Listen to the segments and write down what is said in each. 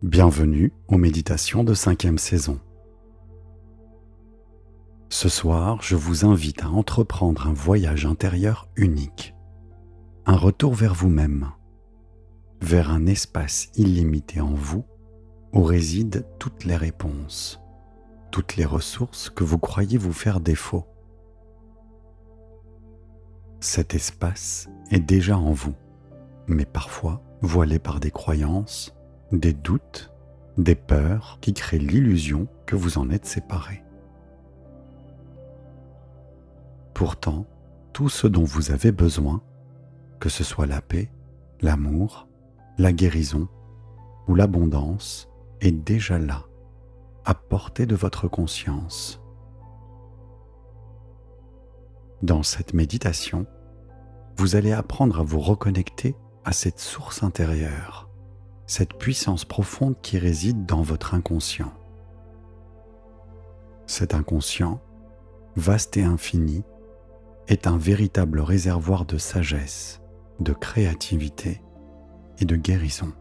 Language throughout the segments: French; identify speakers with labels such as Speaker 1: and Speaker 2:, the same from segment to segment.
Speaker 1: Bienvenue aux méditations de 5e saison. Ce soir, je vous invite à entreprendre un voyage intérieur unique, un retour vers vous-même, vers un espace illimité en vous où résident toutes les réponses, toutes les ressources que vous croyez vous faire défaut. Cet espace est déjà en vous, mais parfois voilé par des croyances, des doutes, des peurs qui créent l'illusion que vous en êtes séparés. Pourtant, tout ce dont vous avez besoin, que ce soit la paix, l'amour, la guérison ou l'abondance, est déjà là, à portée de votre conscience. Dans cette méditation, vous allez apprendre à vous reconnecter à cette source intérieure, cette puissance profonde qui réside dans votre inconscient. Cet inconscient, vaste et infini, est un véritable réservoir de sagesse, de créativité et de guérison.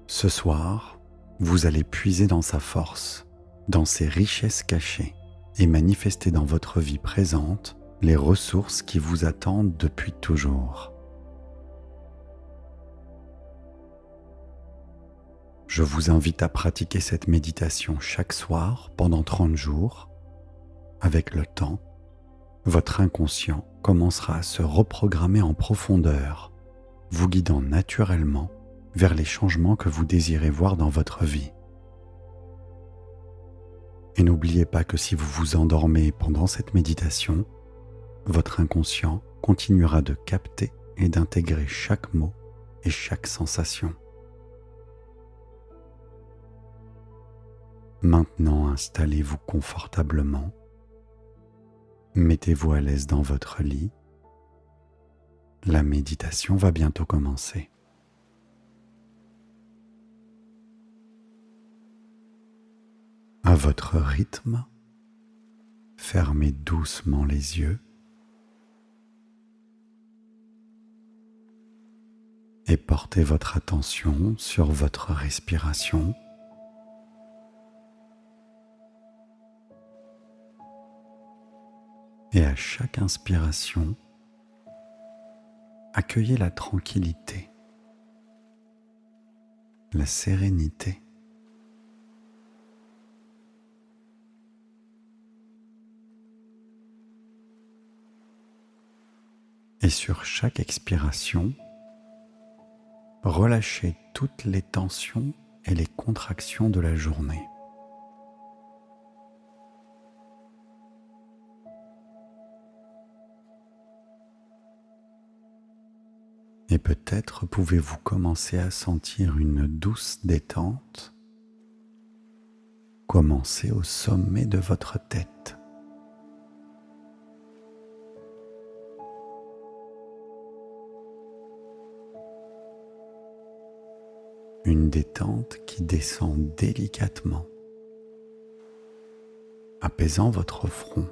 Speaker 1: Ce soir, vous allez puiser dans sa force, dans ses richesses cachées et manifester dans votre vie présente les ressources qui vous attendent depuis toujours. Je vous invite à pratiquer cette méditation chaque soir pendant 30 jours. Avec le temps, votre inconscient commencera à se reprogrammer en profondeur, vous guidant naturellement vers les changements que vous désirez voir dans votre vie. Et n'oubliez pas que si vous vous endormez pendant cette méditation, votre inconscient continuera de capter et d'intégrer chaque mot et chaque sensation. Maintenant, installez-vous confortablement. Mettez-vous à l'aise dans votre lit. La méditation va bientôt commencer. À votre rythme, fermez doucement les yeux et portez votre attention sur votre respiration. Et à chaque inspiration, accueillez la tranquillité, la sérénité. Et sur chaque expiration, relâchez toutes les tensions et les contractions de la journée. Et peut-être pouvez-vous commencer à sentir une douce détente commencer au sommet de votre tête. Une détente qui descend délicatement, apaisant votre front.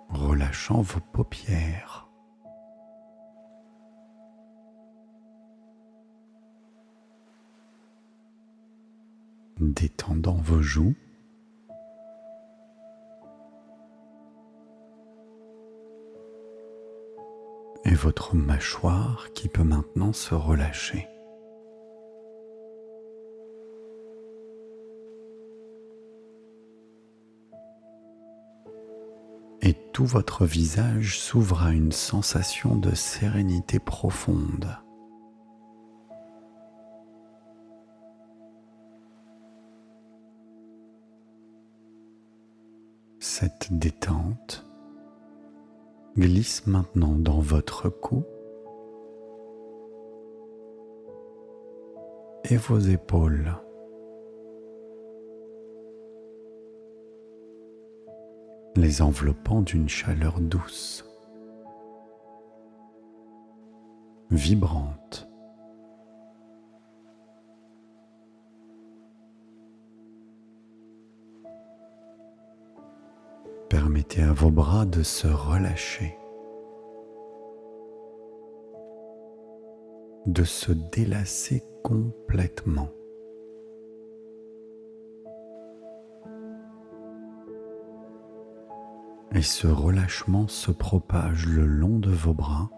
Speaker 1: Relâchant vos paupières. Détendant vos joues. Et votre mâchoire qui peut maintenant se relâcher. Et tout votre visage s'ouvre à une sensation de sérénité profonde. Cette détente glisse maintenant dans votre cou et vos épaules. Les enveloppant d'une chaleur douce, vibrante. Permettez à vos bras de se relâcher de se délasser complètement. Et ce relâchement se propage le long de vos bras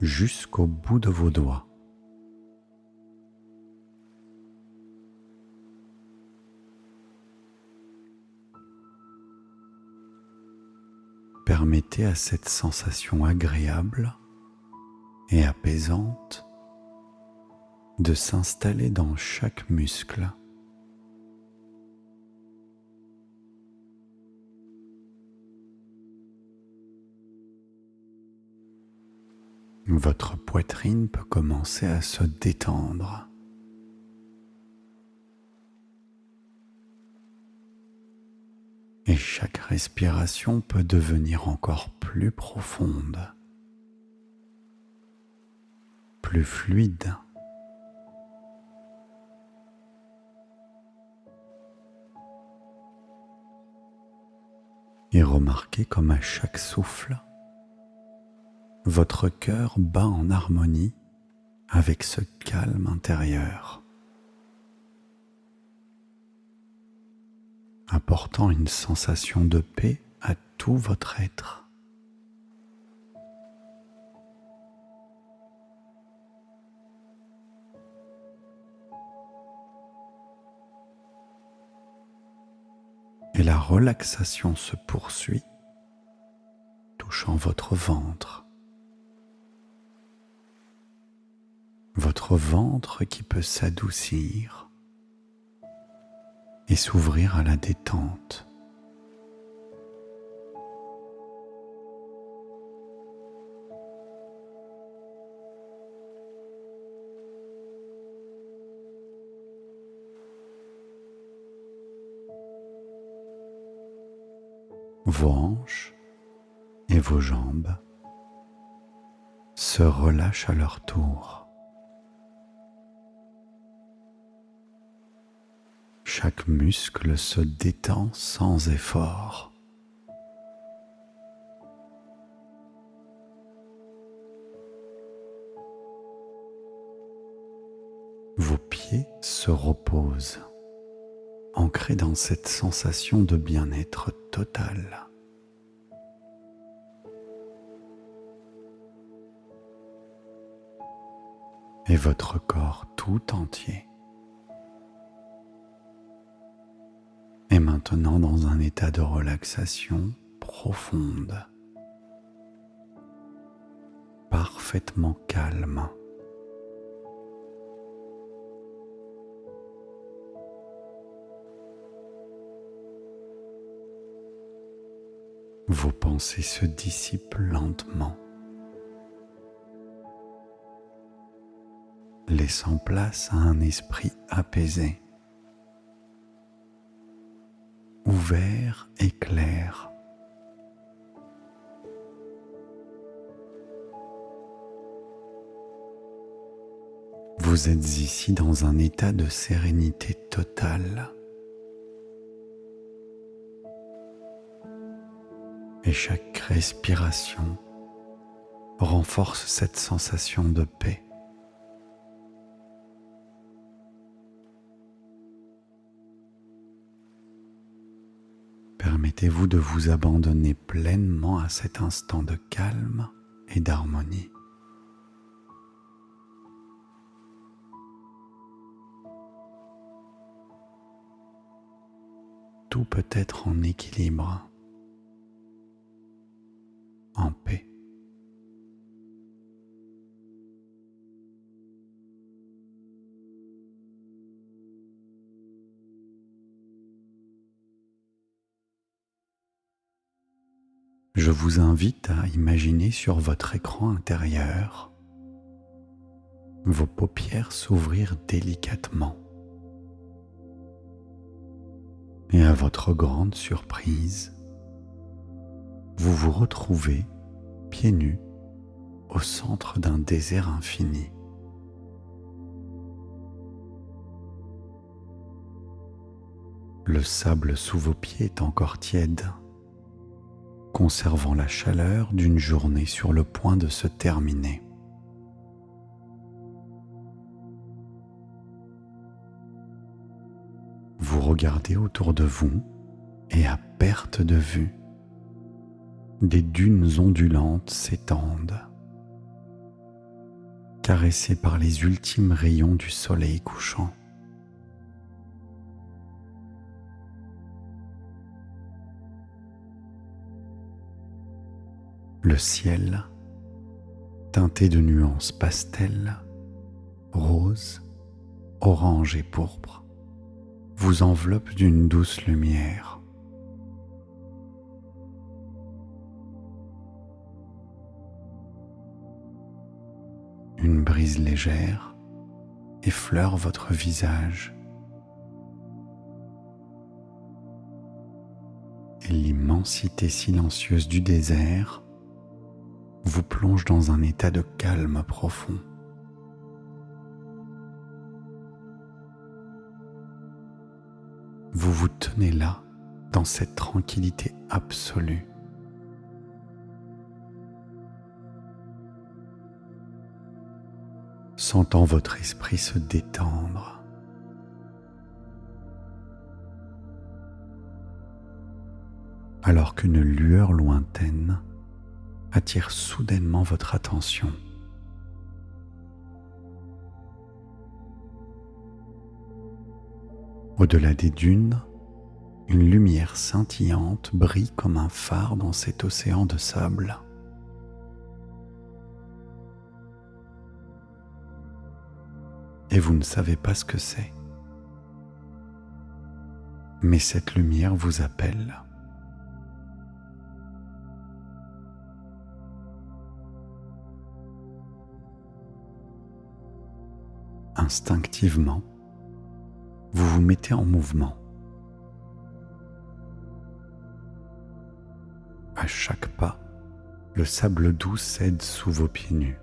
Speaker 1: jusqu'au bout de vos doigts. Permettez à cette sensation agréable et apaisante de s'installer dans chaque muscle. Votre poitrine peut commencer à se détendre. Et chaque respiration peut devenir encore plus profonde, plus fluide. Et remarquez comme à chaque souffle, votre cœur bat en harmonie avec ce calme intérieur, apportant une sensation de paix à tout votre être. Et la relaxation se poursuit, touchant votre ventre. Votre ventre qui peut s'adoucir et s'ouvrir à la détente. Vos hanches et vos jambes se relâchent à leur tour. Chaque muscle se détend sans effort. Vos pieds se reposent, ancrés dans cette sensation de bien-être total. Et votre corps tout entier est maintenant dans un état de relaxation profonde, parfaitement calme. Vos pensées se dissipent lentement, laissant place à un esprit apaisé, ouvert et clair. Vous êtes ici dans un état de sérénité totale. Et chaque respiration renforce cette sensation de paix. Permettez-vous de vous abandonner pleinement à cet instant de calme et d'harmonie. Tout peut être en équilibre, en paix. Je vous invite à imaginer sur votre écran intérieur vos paupières s'ouvrir délicatement. Et à votre grande surprise, vous vous retrouvez pieds nus au centre d'un désert infini. Le sable sous vos pieds est encore tiède, conservant la chaleur d'une journée sur le point de se terminer. regardez autour de vous et à perte de vue, des dunes ondulantes s'étendent, caressées par les ultimes rayons du soleil couchant. Le ciel, teinté de nuances pastel, rose, orange et pourpre, vous enveloppe d'une douce lumière. Une brise légère effleure votre visage et l'immensité silencieuse du désert vous plonge dans un état de calme profond. Vous vous tenez là, dans cette tranquillité absolue. Sentant votre esprit se détendre. Alors qu'une lueur lointaine attire soudainement votre attention. Au-delà des dunes, une lumière scintillante brille comme un phare dans cet océan de sable. Et vous ne savez pas ce que c'est. Mais cette lumière vous appelle. Instinctivement, vous vous mettez en mouvement. À chaque pas, le sable doux cède sous vos pieds nus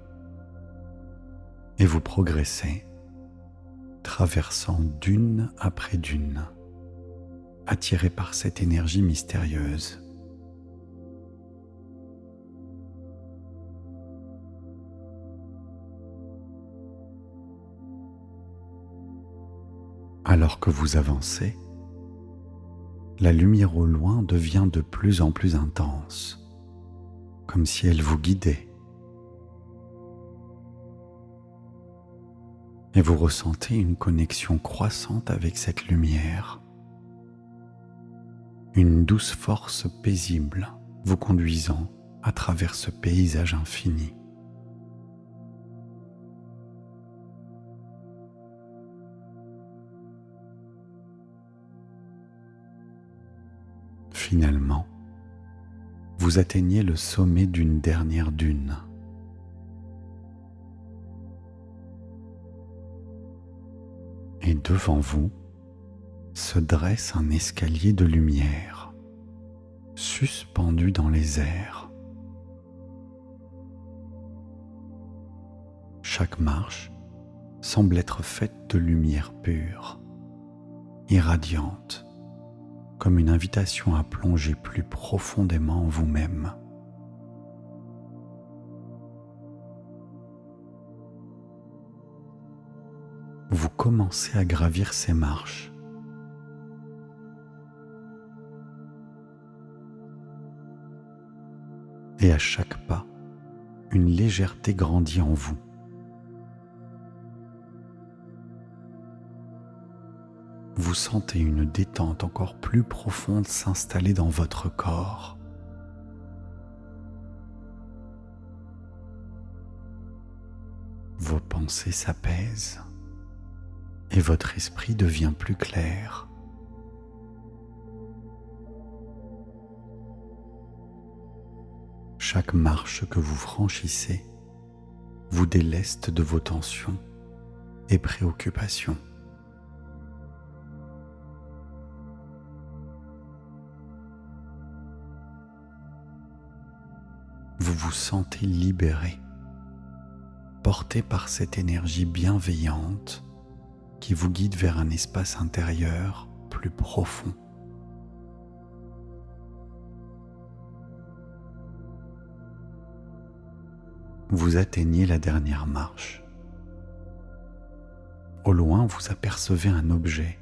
Speaker 1: et vous progressez, traversant dune après dune, attiré par cette énergie mystérieuse. Alors que vous avancez, la lumière au loin devient de plus en plus intense, comme si elle vous guidait. Et vous ressentez une connexion croissante avec cette lumière, une douce force paisible vous conduisant à travers ce paysage infini. Finalement, vous atteignez le sommet d'une dernière dune. Et devant vous se dresse un escalier de lumière, suspendu dans les airs. Chaque marche semble être faite de lumière pure, irradiante, comme une invitation à plonger plus profondément en vous-même. Vous commencez à gravir ces marches. Et à chaque pas, une légèreté grandit en vous. Vous sentez une détente encore plus profonde s'installer dans votre corps. Vos pensées s'apaisent et votre esprit devient plus clair. Chaque marche que vous franchissez vous déleste de vos tensions et préoccupations. Vous vous sentez libéré, porté par cette énergie bienveillante qui vous guide vers un espace intérieur plus profond. Vous atteignez la dernière marche. Au loin, vous apercevez un objet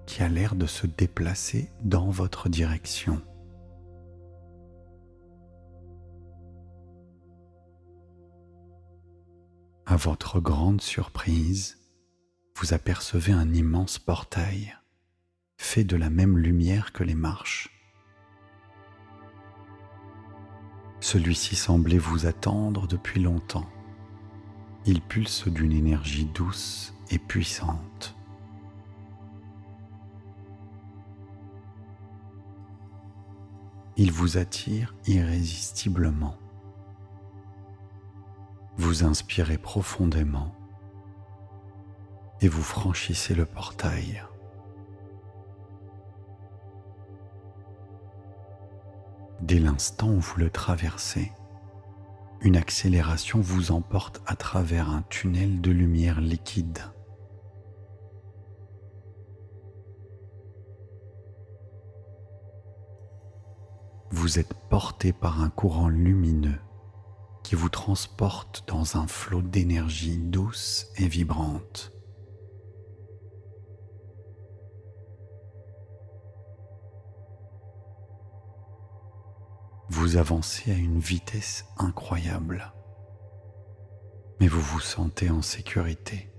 Speaker 1: qui a l'air de se déplacer dans votre direction. À votre grande surprise, vous apercevez un immense portail, fait de la même lumière que les marches. Celui-ci semblait vous attendre depuis longtemps. Il pulse d'une énergie douce et puissante. Il vous attire irrésistiblement. Vous inspirez profondément et vous franchissez le portail. Dès l'instant où vous le traversez, une accélération vous emporte à travers un tunnel de lumière liquide. Vous êtes porté par un courant lumineux qui vous transporte dans un flot d'énergie douce et vibrante. Vous avancez à une vitesse incroyable, mais vous vous sentez en sécurité,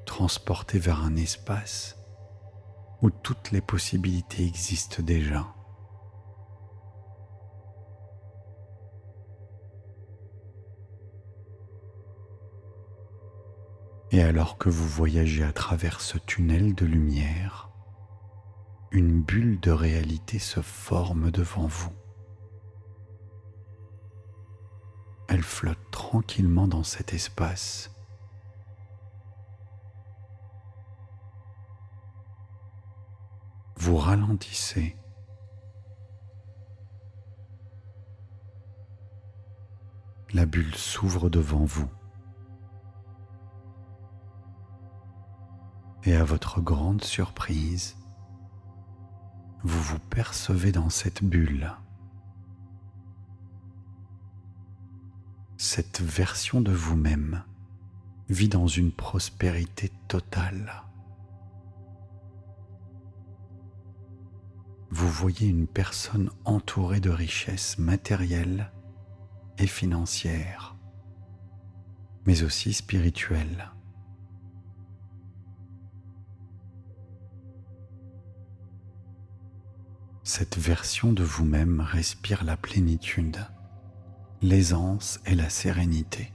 Speaker 1: transporté vers un espace où toutes les possibilités existent déjà. Et alors que vous voyagez à travers ce tunnel de lumière, une bulle de réalité se forme devant vous. Elle flotte tranquillement dans cet espace. Vous ralentissez. La bulle s'ouvre devant vous. Et à votre grande surprise, vous vous percevez dans cette bulle. Cette version de vous-même vit dans une prospérité totale. Vous voyez une personne entourée de richesses matérielles et financières, mais aussi spirituelles. Cette version de vous-même respire la plénitude, l'aisance et la sérénité.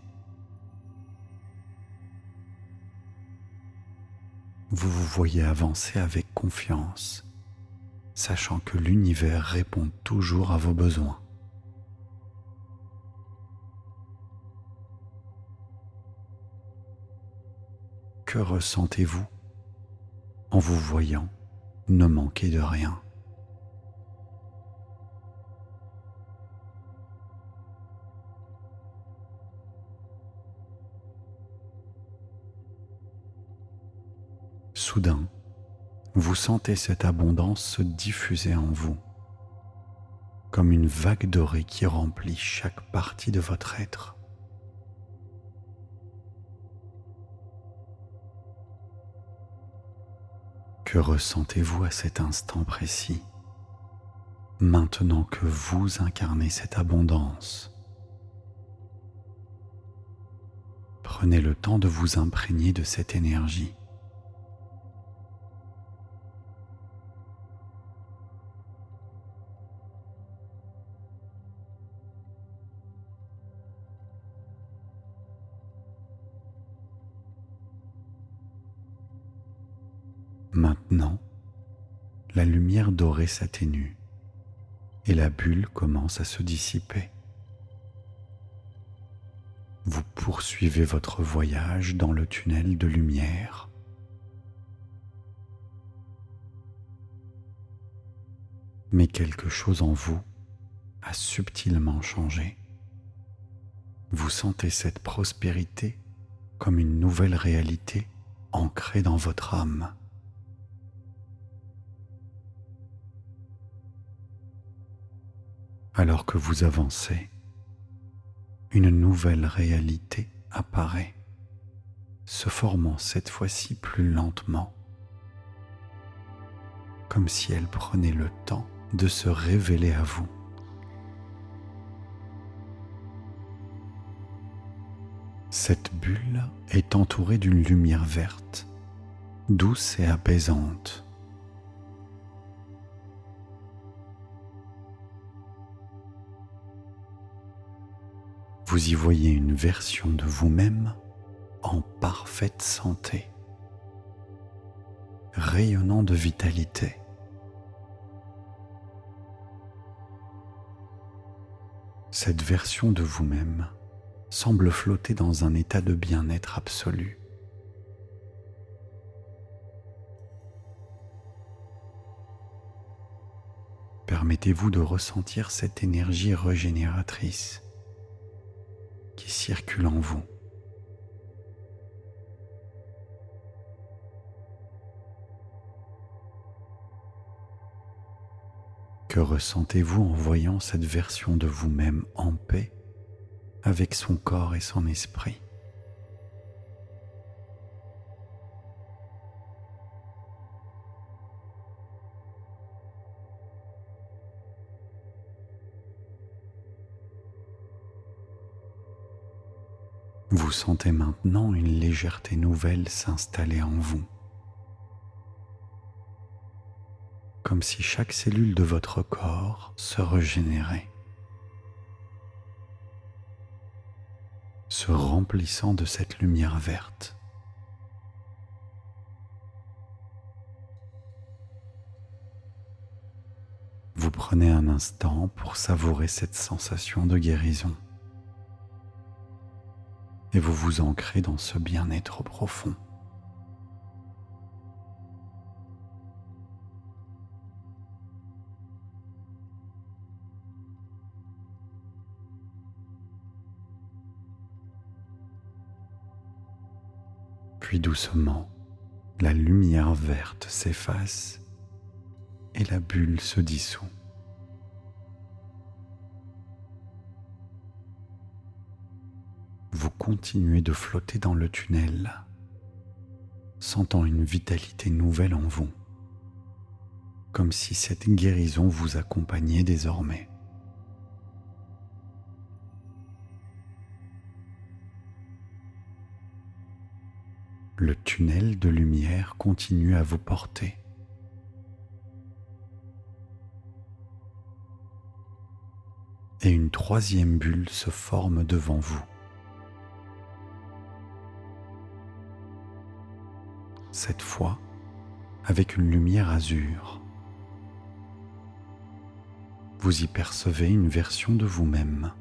Speaker 1: Vous vous voyez avancer avec confiance, sachant que l'univers répond toujours à vos besoins. Que ressentez-vous en vous voyant ne manquer de rien ? Soudain, vous sentez cette abondance se diffuser en vous, comme une vague dorée qui remplit chaque partie de votre être. Que ressentez-vous à cet instant précis, maintenant que vous incarnez cette abondance ? Prenez le temps de vous imprégner de cette énergie. Maintenant, la lumière dorée s'atténue et la bulle commence à se dissiper. Vous poursuivez votre voyage dans le tunnel de lumière. Mais quelque chose en vous a subtilement changé. Vous sentez cette prospérité comme une nouvelle réalité ancrée dans votre âme. Alors que vous avancez, une nouvelle réalité apparaît, se formant cette fois-ci plus lentement comme si elle prenait le temps de se révéler à vous. Cette bulle est entourée d'une lumière verte, douce et apaisante. Vous y voyez une version de vous-même en parfaite santé, rayonnant de vitalité. Cette version de vous-même semble flotter dans un état de bien-être absolu. Permettez-vous de ressentir cette énergie régénératrice qui circule en vous. Que ressentez-vous en voyant cette version de vous-même en paix avec son corps et son esprit? Vous sentez maintenant une légèreté nouvelle s'installer en vous, comme si chaque cellule de votre corps se régénérait, se remplissant de cette lumière verte. Vous prenez un instant pour savourer cette sensation de guérison et vous vous ancrez dans ce bien-être profond. Puis doucement, la lumière verte s'efface et la bulle se dissout. Vous continuez de flotter dans le tunnel, sentant une vitalité nouvelle en vous, comme si cette guérison vous accompagnait désormais. Le tunnel de lumière continue à vous porter. Et une troisième bulle se forme devant vous. Cette fois, avec une lumière azur. Vous y percevez une version de vous-même,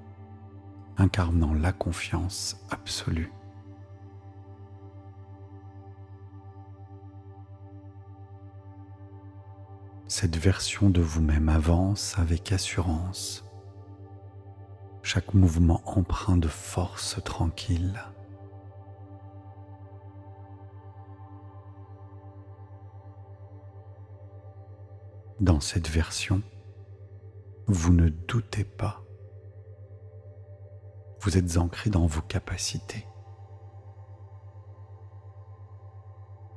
Speaker 1: incarnant la confiance absolue. Cette version de vous-même avance avec assurance, chaque mouvement empreint de force tranquille. Dans cette version, vous ne doutez pas. Vous êtes ancré dans vos capacités.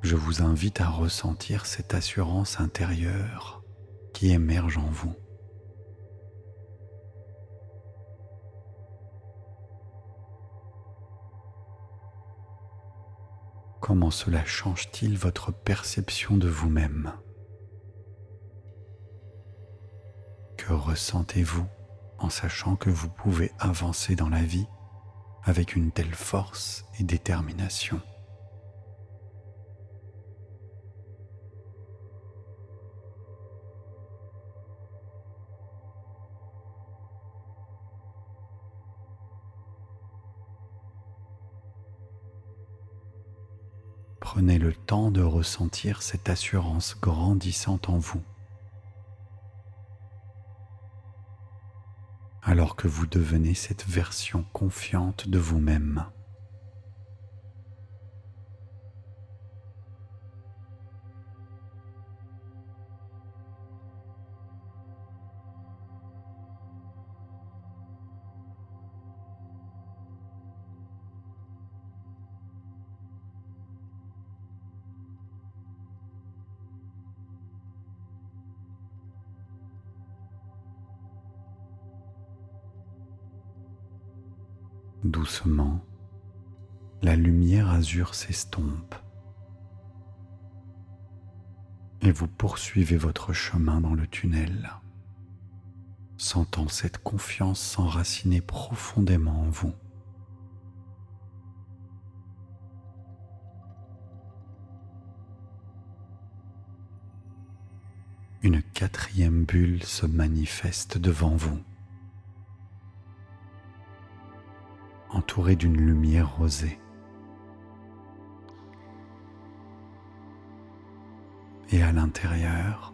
Speaker 1: Je vous invite à ressentir cette assurance intérieure qui émerge en vous. Comment cela change-t-il votre perception de vous-même? Que ressentez-vous en sachant que vous pouvez avancer dans la vie avec une telle force et détermination? Prenez le temps de ressentir cette assurance grandissante en vous, alors que vous devenez cette version confiante de vous-même. Doucement, la lumière azur s'estompe et vous poursuivez votre chemin dans le tunnel, sentant cette confiance s'enraciner profondément en vous. Une quatrième bulle se manifeste devant vous, entourée d'une lumière rosée. Et à l'intérieur,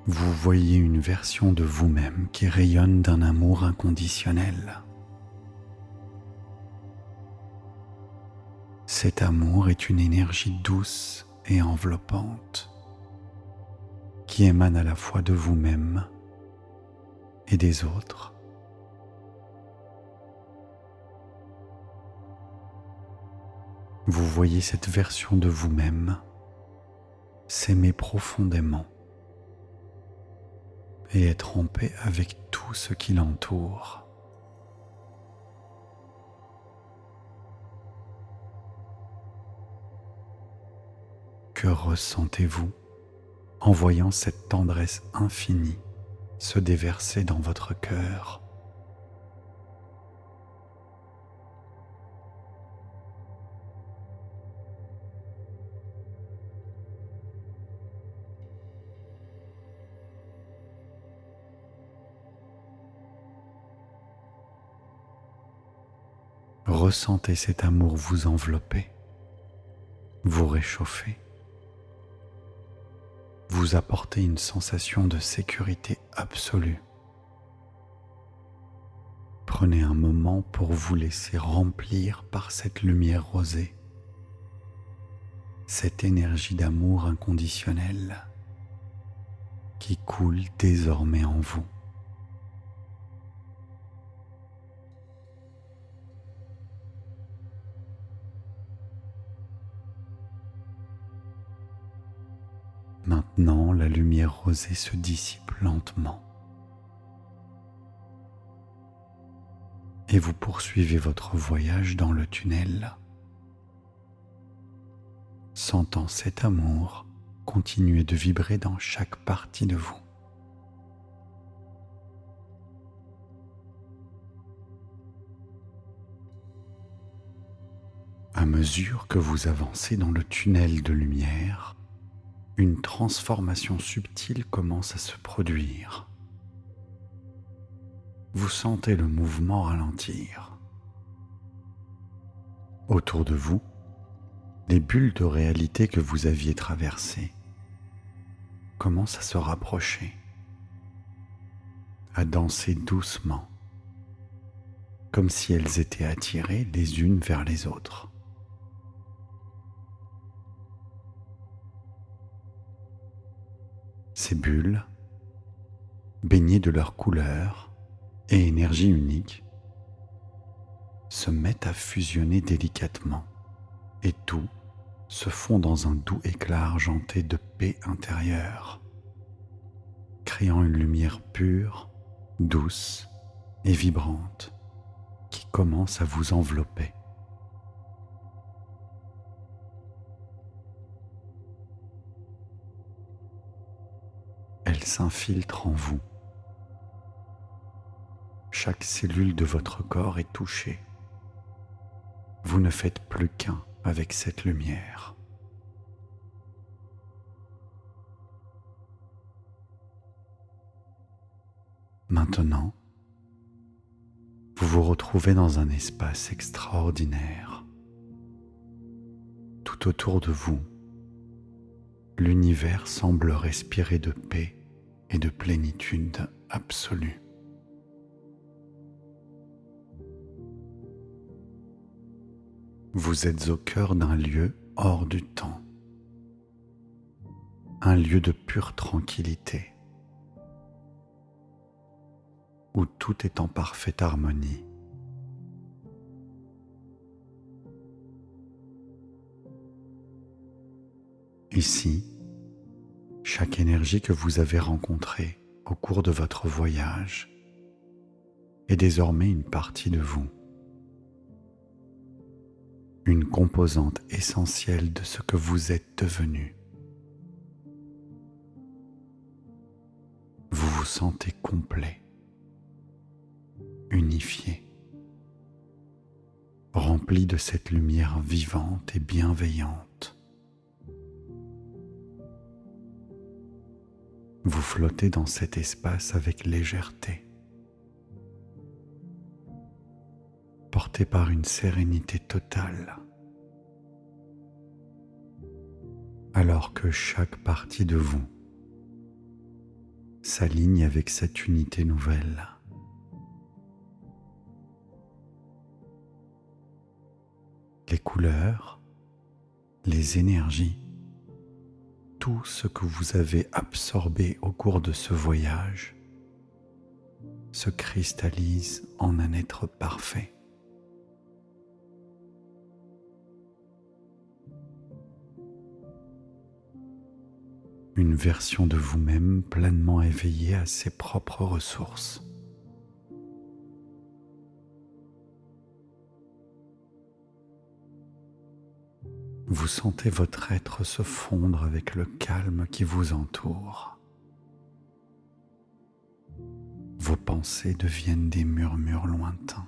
Speaker 1: vous voyez une version de vous-même qui rayonne d'un amour inconditionnel. Cet amour est une énergie douce et enveloppante qui émane à la fois de vous-même et des autres. Vous voyez cette version de vous-même s'aimer profondément et être en paix avec tout ce qui l'entoure. Que ressentez-vous en voyant cette tendresse infinie se déverser dans votre cœur? Ressentez cet amour vous envelopper, vous réchauffer, vous apporter une sensation de sécurité absolue. Prenez un moment pour vous laisser remplir par cette lumière rosée, cette énergie d'amour inconditionnel qui coule désormais en vous. Maintenant, la lumière rosée se dissipe lentement et vous poursuivez votre voyage dans le tunnel, sentant cet amour continuer de vibrer dans chaque partie de vous. À mesure que vous avancez dans le tunnel de lumière, une transformation subtile commence à se produire. Vous sentez le mouvement ralentir. Autour de vous, les bulles de réalité que vous aviez traversées commencent à se rapprocher, à danser doucement, comme si elles étaient attirées les unes vers les autres. Ces bulles, baignées de leur couleur et énergie unique, se mettent à fusionner délicatement et tout se fond dans un doux éclat argenté de paix intérieure, créant une lumière pure, douce et vibrante qui commence à vous envelopper. Elle s'infiltre en vous. Chaque cellule de votre corps est touchée. Vous ne faites plus qu'un avec cette lumière. Maintenant, vous vous retrouvez dans un espace extraordinaire. Tout autour de vous, l'univers semble respirer de paix et de plénitude absolue. Vous êtes au cœur d'un lieu hors du temps, un lieu de pure tranquillité, où tout est en parfaite harmonie. Ici, chaque énergie que vous avez rencontrée au cours de votre voyage est désormais une partie de vous. une composante essentielle de ce que vous êtes devenu. Vous vous sentez complet, unifié, rempli de cette lumière vivante et bienveillante. Vous flottez dans cet espace avec légèreté, porté par une sérénité totale, alors que chaque partie de vous s'aligne avec cette unité nouvelle. Les couleurs, les énergies, tout ce que vous avez absorbé au cours de ce voyage se cristallise en un être parfait. Une version de vous-même pleinement éveillée à ses propres ressources. Vous sentez votre être se fondre avec le calme qui vous entoure. Vos pensées deviennent des murmures lointains,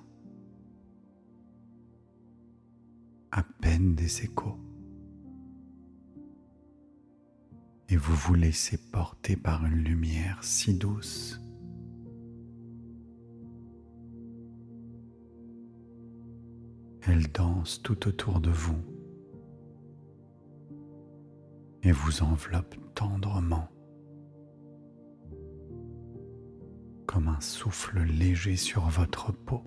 Speaker 1: à peine des échos. Et vous vous laissez porter par une lumière si douce. Elle danse tout autour de vous et vous enveloppe tendrement, comme un souffle léger sur votre peau.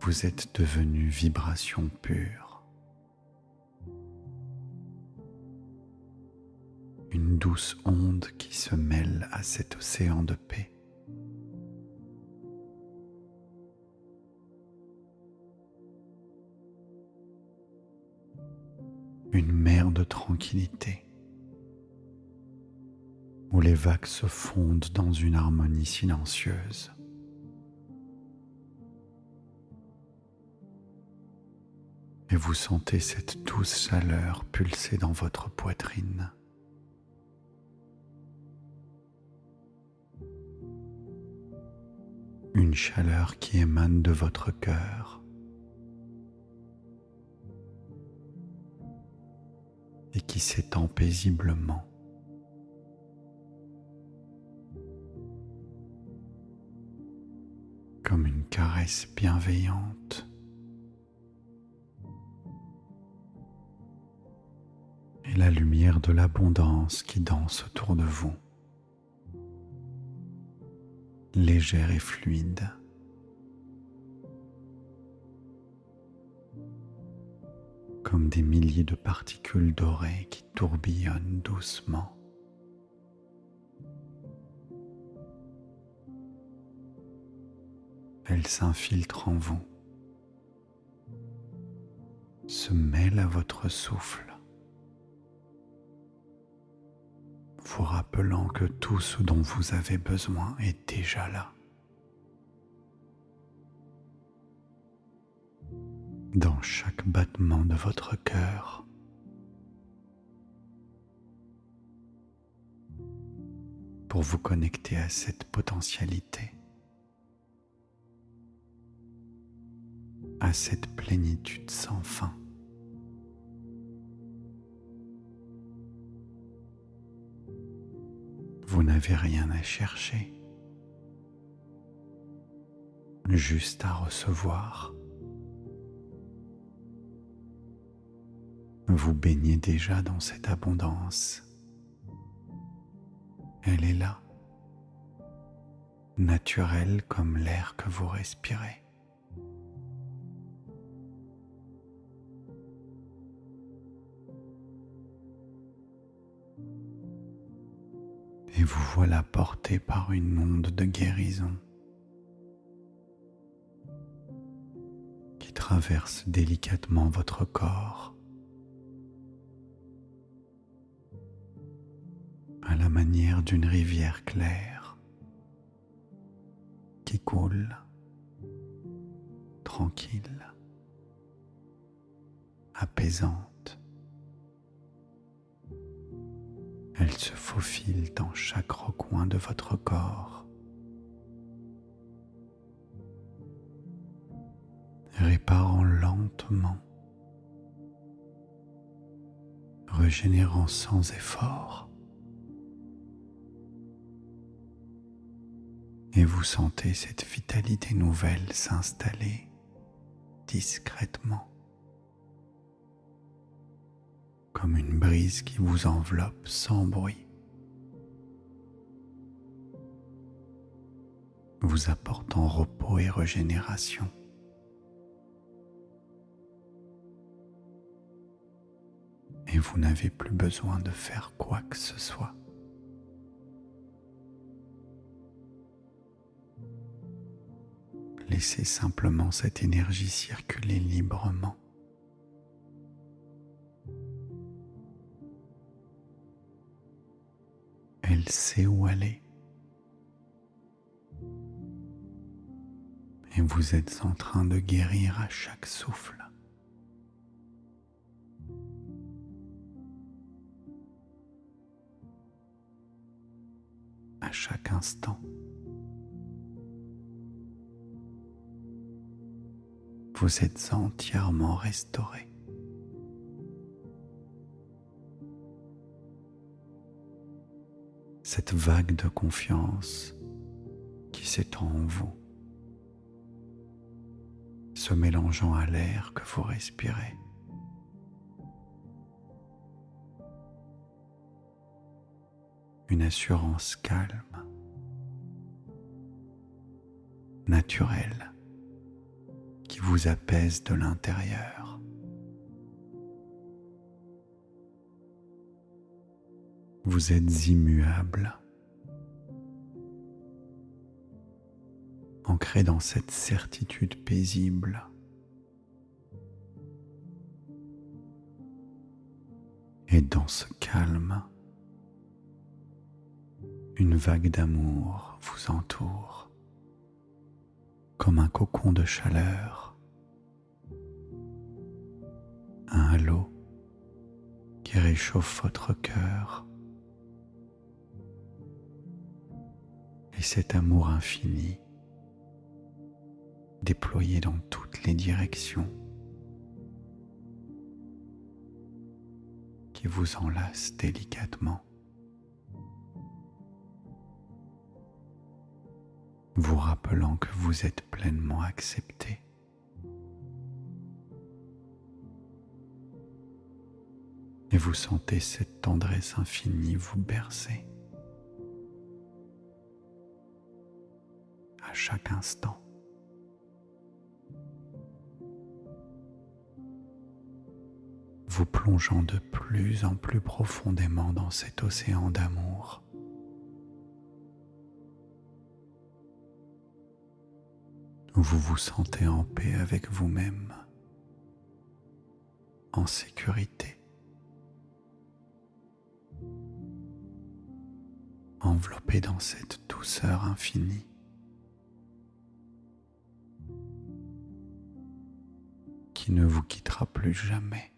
Speaker 1: Vous êtes devenu vibration pure, une douce onde qui se mêle à cet océan de paix. Une mer de tranquillité, où les vagues se fondent dans une harmonie silencieuse. Et vous sentez cette douce chaleur pulser dans votre poitrine. Une chaleur qui émane de votre cœur et qui s'étend paisiblement. Comme une caresse bienveillante. Et la lumière de l'abondance qui danse autour de vous, légère et fluide. Comme des milliers de particules dorées qui tourbillonnent doucement. Elles s'infiltrent en vous, se mêlent à votre souffle, vous rappelant que tout ce dont vous avez besoin est déjà là. Dans chaque battement de votre cœur, pour vous connecter à cette potentialité, à cette plénitude sans fin. Vous n'avez rien à chercher, juste à recevoir. Vous baignez déjà dans cette abondance. Elle est là, naturelle comme l'air que vous respirez. Et vous voilà porté par une onde de guérison qui traverse délicatement votre corps à la manière d'une rivière claire qui qui coule, tranquille, apaisante. Elle se faufile dans chaque recoin de votre corps, réparant lentement, régénérant sans effort. Et vous sentez cette vitalité nouvelle s'installer discrètement, comme une brise qui vous enveloppe sans bruit, vous apportant repos et régénération. Et vous n'avez plus besoin de faire quoi que ce soit. Laissez simplement cette énergie circuler librement. Elle sait où aller. Et vous êtes en train de guérir à chaque souffle. À chaque instant. Vous êtes entièrement restauré. Cette vague de confiance qui s'étend en vous, se mélangeant à l'air que vous respirez. Une assurance calme, naturelle, qui vous apaise de l'intérieur. Vous êtes immuable, ancré dans cette certitude paisible. Et dans ce calme, une vague d'amour vous entoure, comme un cocon de chaleur, un halo qui réchauffe votre cœur. Et cet amour infini, déployé dans toutes les directions, qui vous enlace délicatement, vous rappelant que vous êtes pleinement accepté. Et vous sentez cette tendresse infinie vous bercer à chaque instant. Vous plongeant de plus en plus profondément dans cet océan d'amour. Vous vous sentez en paix avec vous-même, en sécurité, enveloppé dans cette douceur infinie. Qui ne vous quittera plus jamais.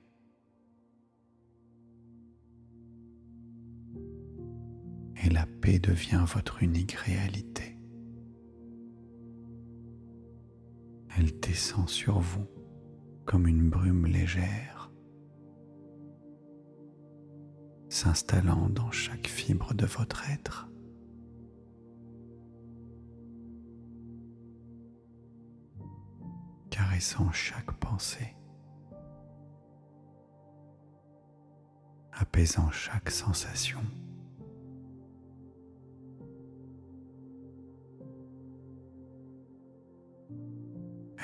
Speaker 1: Et la paix devient votre unique réalité. Elle descend sur vous comme une brume légère, s'installant dans chaque fibre de votre être. Caressant chaque pensée, apaisant chaque sensation.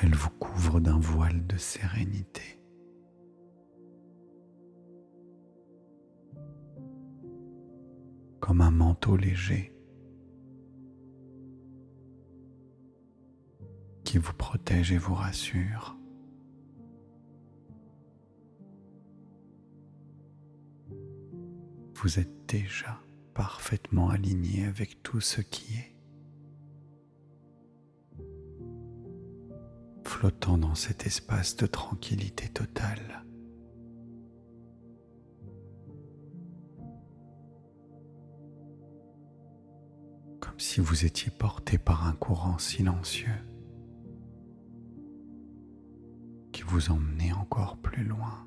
Speaker 1: Elle vous couvre d'un voile de sérénité. Comme un manteau léger qui vous protège et vous rassure. Vous êtes déjà parfaitement aligné avec tout ce qui est. flottant dans cet espace de tranquillité totale. Comme si vous étiez porté par un courant silencieux qui vous emmenait encore plus loin,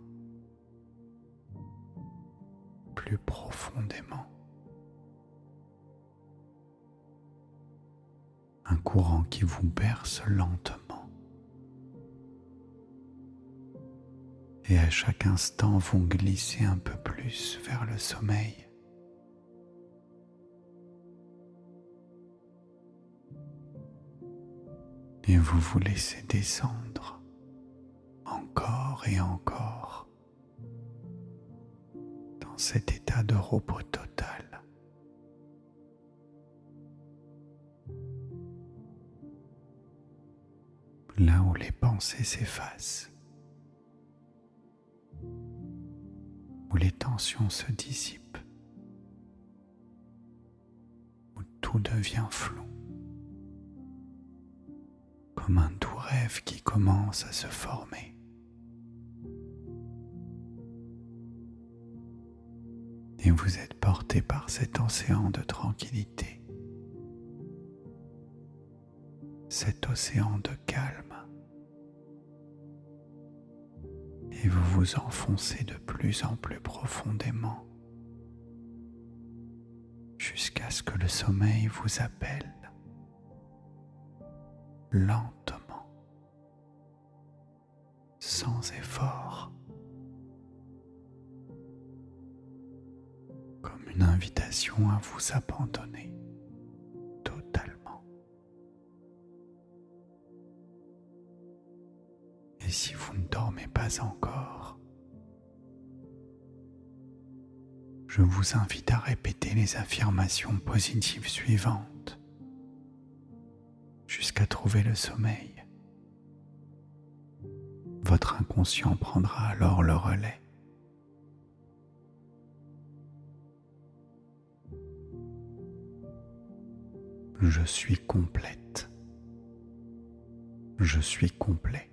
Speaker 1: plus profondément. Un courant qui vous berce lentement et à chaque instant vous glissez un peu plus vers le sommeil. Et vous vous laissez descendre encore et encore dans cet état de repos total. Là où les pensées s'effacent, où les tensions se dissipent, où tout devient flou, comme un doux rêve qui commence à se former. Et vous êtes porté par cet océan de tranquillité, cet océan de calme. Et vous vous enfoncez de plus en plus profondément jusqu'à ce que le sommeil vous appelle lentement, sans effort, comme une invitation à vous abandonner totalement. Et si vous ne dormez pas encore, je vous invite à répéter les affirmations positives suivantes jusqu'à trouver le sommeil. Votre inconscient prendra alors le relais. Je suis complète. Je suis complet.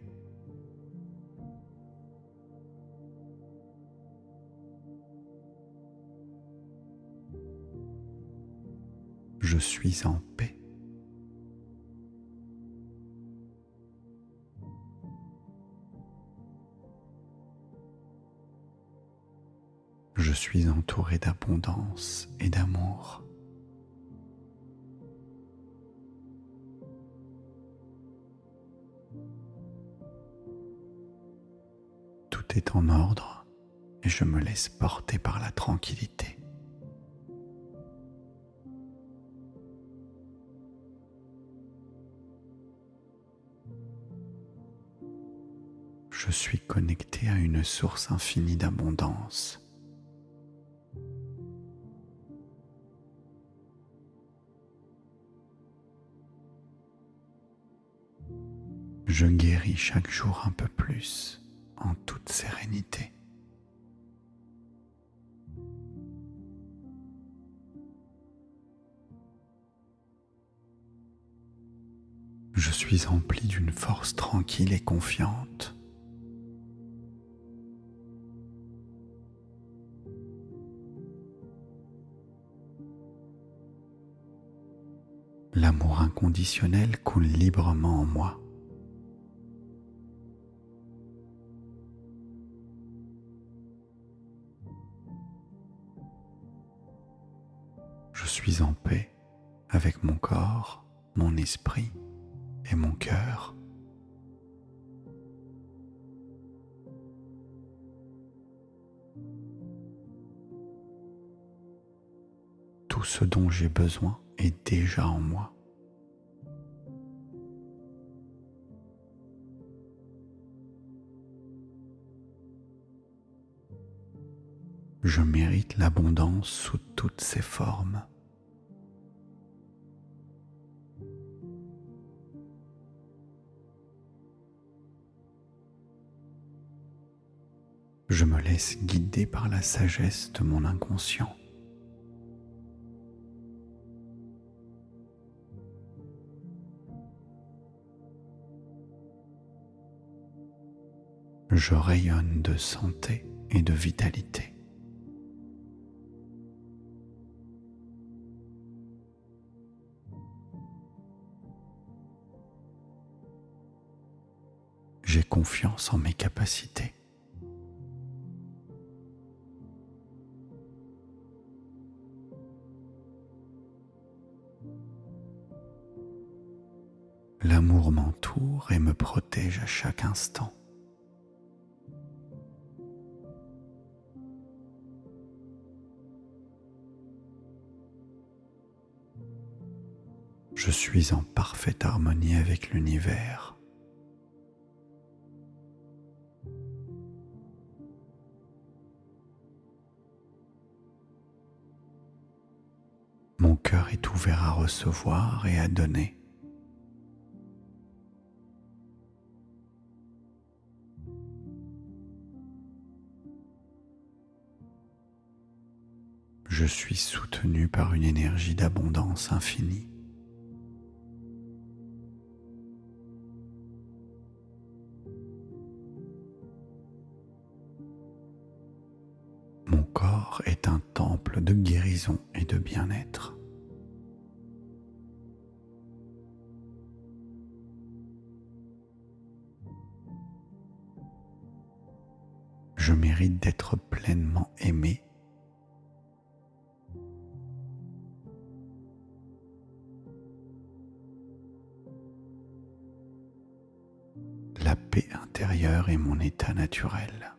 Speaker 1: Je suis en paix. Je suis entouré d'abondance et d'amour. Tout est en ordre et je me laisse porter par la tranquillité. Je suis connecté à une source infinie d'abondance. Je guéris chaque jour un peu plus en toute sérénité. Je suis empli d'une force tranquille et confiante. L'amour inconditionnel coule librement en moi. Je suis en paix avec mon corps, mon esprit et mon cœur. Tout ce dont j'ai besoin est déjà en moi. Je mérite l'abondance sous toutes ses formes. Je me laisse guider par la sagesse de mon inconscient. je rayonne de santé et de vitalité. J'ai confiance en mes capacités. L'amour m'entoure et me protège à chaque instant. Je suis en parfaite harmonie avec l'univers. Mon cœur est ouvert à recevoir et à donner. Je suis soutenu par une énergie d'abondance infinie. Mon corps est un temple de guérison et de bien-être. Je mérite d'être pleinement aimé. La paix intérieure est mon état naturel.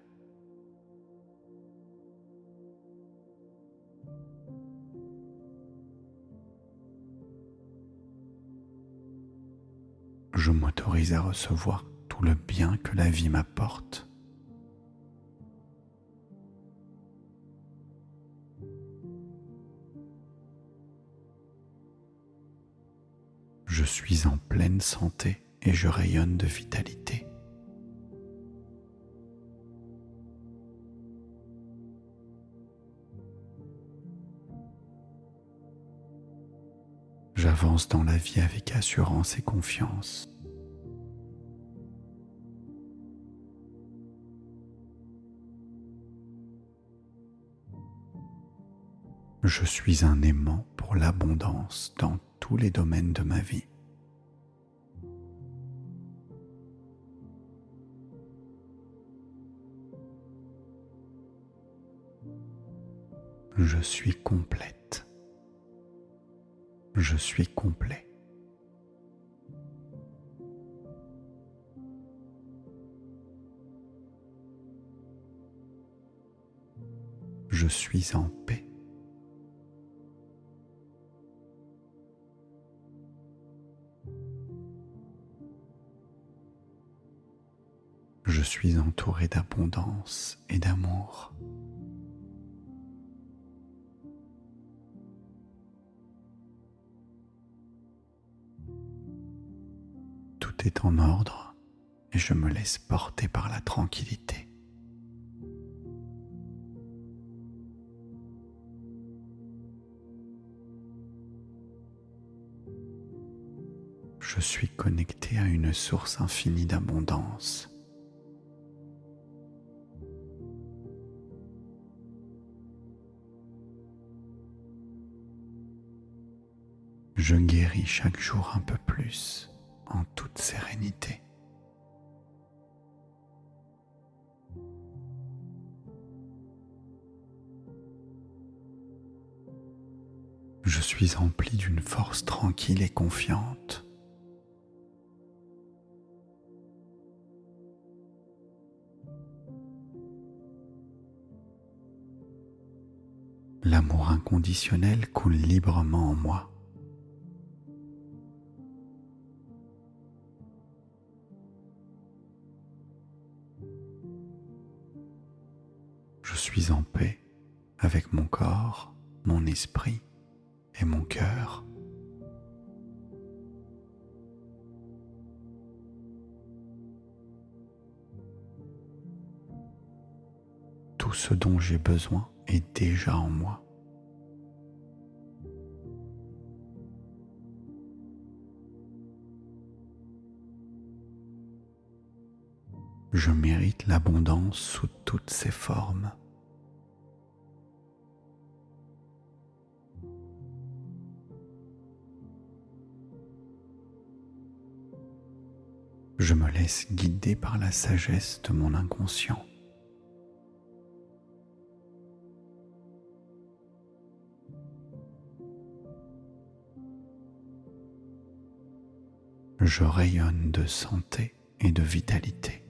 Speaker 1: Je m'autorise à recevoir tout le bien que la vie m'apporte. Je suis en pleine santé et je rayonne de vitalité. J'avance dans la vie avec assurance et confiance. Je suis un aimant pour l'abondance dans tous les domaines de ma vie. Je suis complète. Je suis complet. Je suis en paix. Je suis entouré d'abondance et d'amour. Tout est en ordre et je me laisse porter par la tranquillité. Je suis connecté à une source infinie d'abondance. Je guéris chaque jour un peu plus, en toute sérénité. Je suis empli d'une force tranquille et confiante. L'amour inconditionnel coule librement en moi. Je suis en paix avec mon corps, mon esprit et mon cœur. Tout ce dont j'ai besoin est déjà en moi. Je mérite l'abondance sous toutes ses formes. Je me laisse guider par la sagesse de mon inconscient. Je rayonne de santé et de vitalité.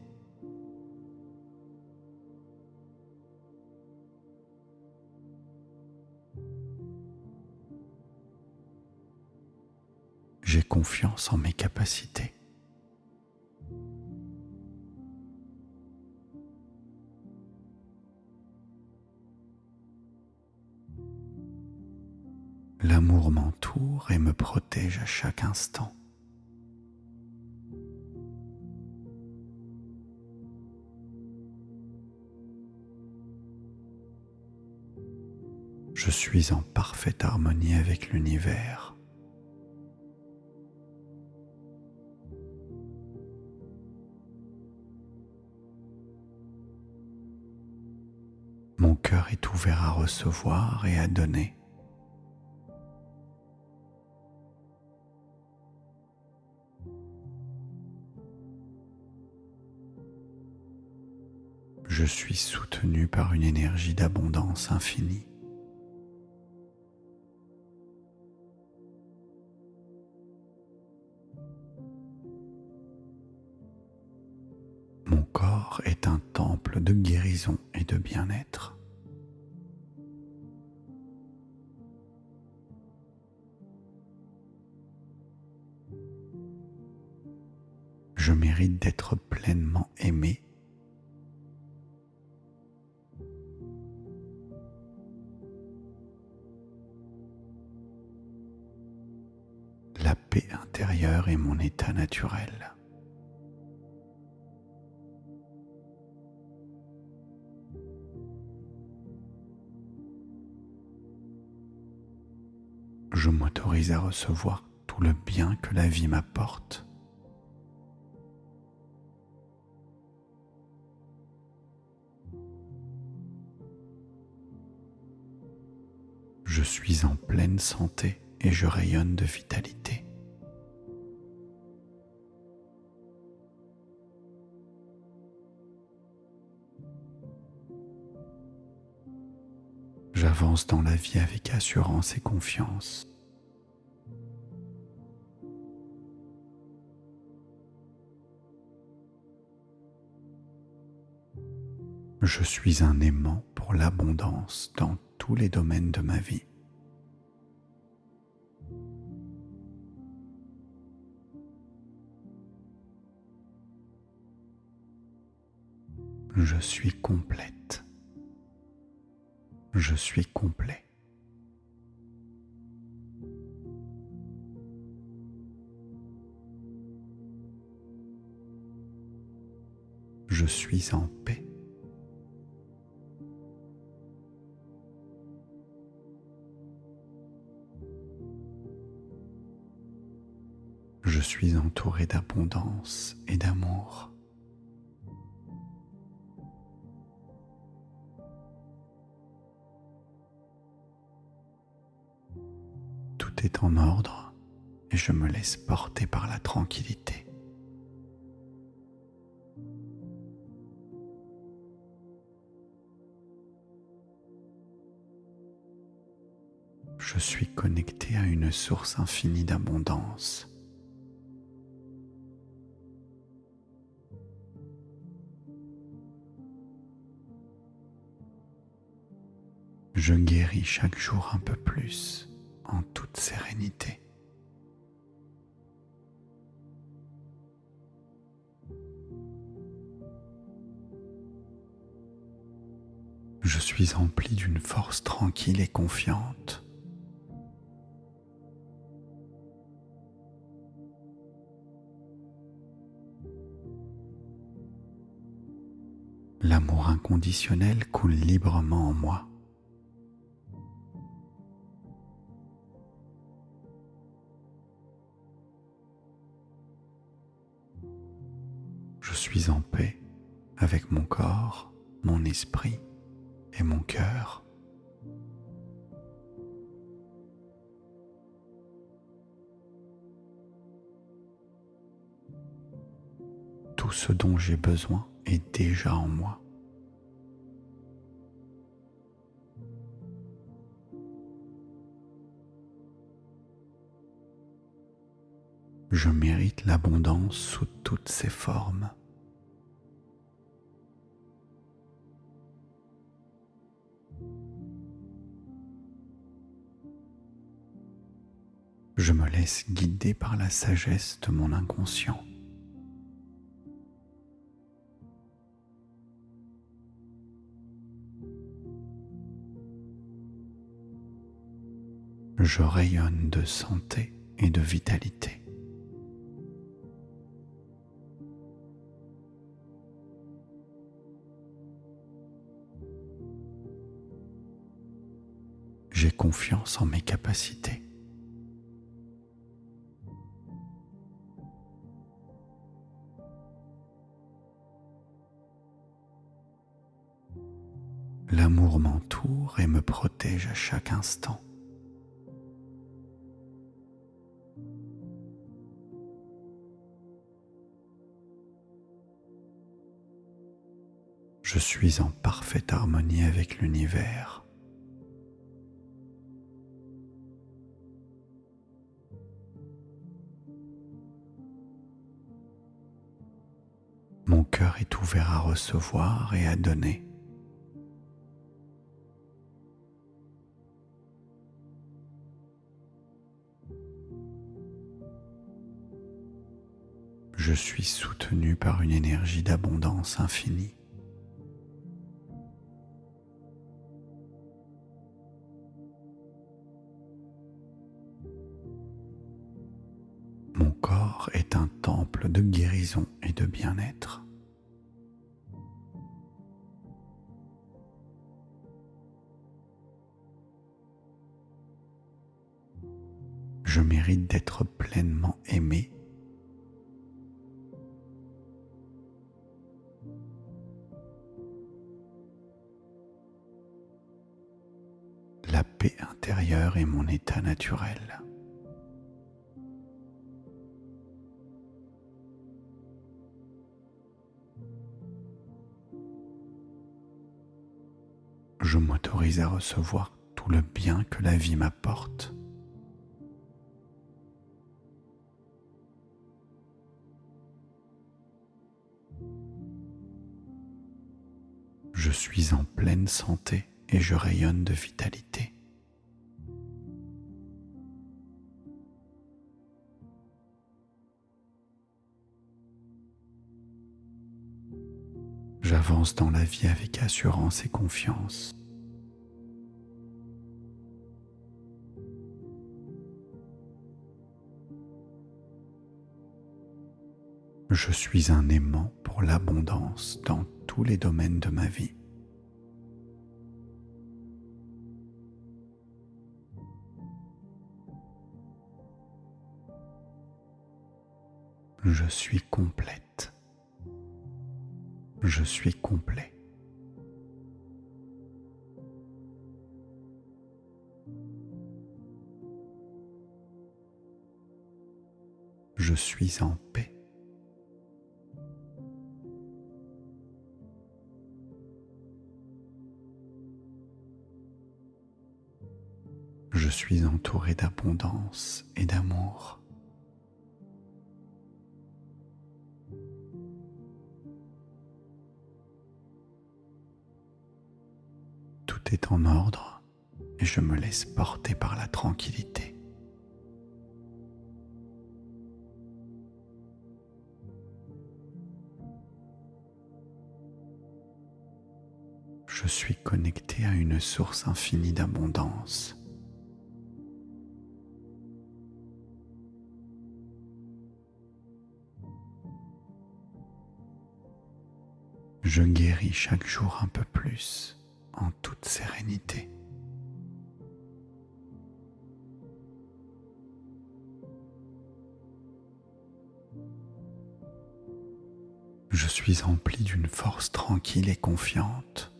Speaker 1: J'ai confiance en mes capacités. L'amour m'entoure et me protège à chaque instant. Je suis en parfaite harmonie avec l'univers. Mon cœur est ouvert à recevoir et à donner. Je suis soutenu par une énergie d'abondance infinie. Mon corps est un temple de guérison et de bien-être. Je mérite d'être pleinement aimé. La paix intérieure est mon état naturel. Je m'autorise à recevoir tout le bien que la vie m'apporte. Je suis en pleine santé et je rayonne de vitalité. J'avance dans la vie avec assurance et confiance. Je suis un aimant pour l'abondance dans tous les domaines de ma vie. Je suis complète. Je suis complet. Je suis en paix. Je suis entouré d'abondance et d'amour. Tout est en ordre et je me laisse porter par la tranquillité. Je suis connecté à une source infinie d'abondance. Je guéris chaque jour un peu plus en toute sérénité. Je suis empli d'une force tranquille et confiante. L'amour inconditionnel coule librement en moi. Je suis en paix avec mon corps, mon esprit et mon cœur. Tout ce dont j'ai besoin est déjà en moi. Je mérite l'abondance sous toutes ses formes. Je me laisse guider par la sagesse de mon inconscient. Je rayonne de santé et de vitalité. J'ai confiance en mes capacités. L'amour m'entoure et me protège à chaque instant. Je suis en parfaite harmonie avec l'univers. Mon cœur est ouvert à recevoir et à donner. Je suis soutenu par une énergie d'abondance infinie. Mon corps est un temple de guérison et de bien-être. Je mérite d'être pleinement aimé. La paix intérieure est mon état naturel. Je m'autorise à recevoir tout le bien que la vie m'apporte. Je suis en pleine santé et je rayonne de vitalité. J'avance dans la vie avec assurance et confiance. Je suis un aimant pour l'abondance dans tous les domaines de ma vie. Je suis complète. Je suis complet. Je suis en paix. Je suis entouré d'abondance et d'amour. Tout est en ordre et je me laisse porter par la tranquillité. Je suis connecté à une source infinie d'abondance. Je guéris chaque jour un peu plus en toute sérénité. Je suis empli d'une force tranquille et confiante.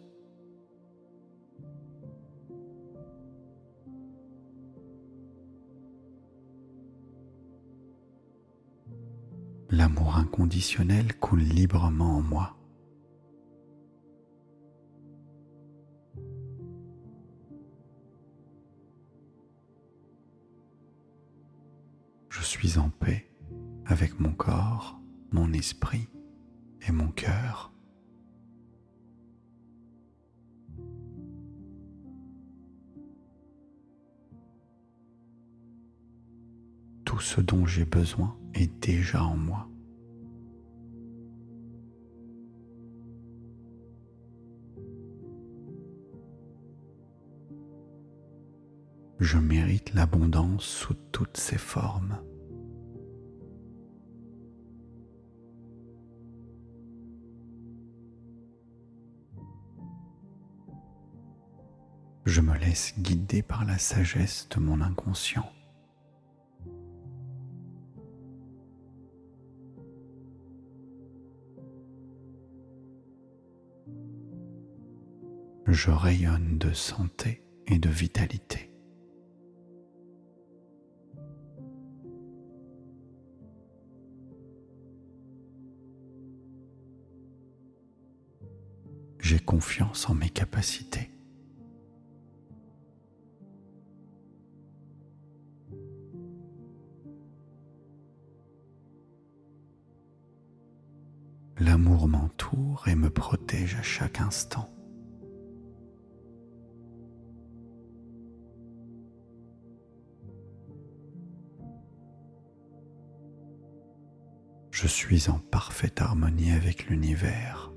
Speaker 1: L'amour inconditionnel coule librement en moi. Je suis en paix avec mon corps, mon esprit et mon cœur. Tout ce dont j'ai besoin est déjà en moi. Je mérite l'abondance sous toutes ses formes. Je me laisse guider par la sagesse de mon inconscient. Je rayonne de santé et de vitalité. J'ai confiance en mes capacités. L'amour m'entoure et me protège à chaque instant. Je suis en parfaite harmonie avec l'univers.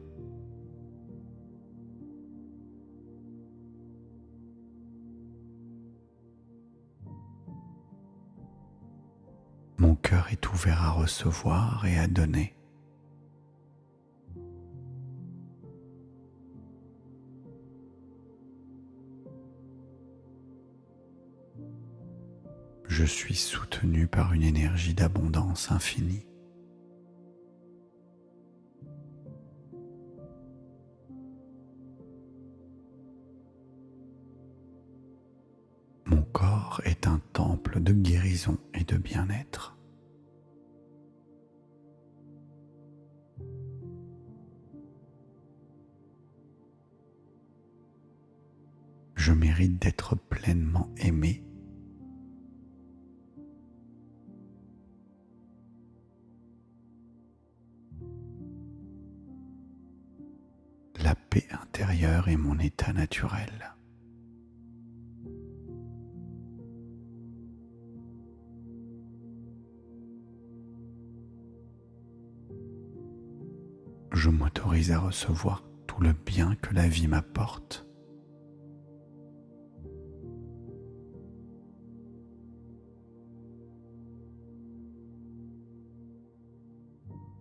Speaker 1: Mon cœur est ouvert à recevoir et à donner. Je suis soutenu par une énergie d'abondance infinie. Mon corps est un temple de guérison et de bien-être. Je mérite d'être pleinement aimé. La paix intérieure est mon état naturel. Je m'autorise à recevoir tout le bien que la vie m'apporte.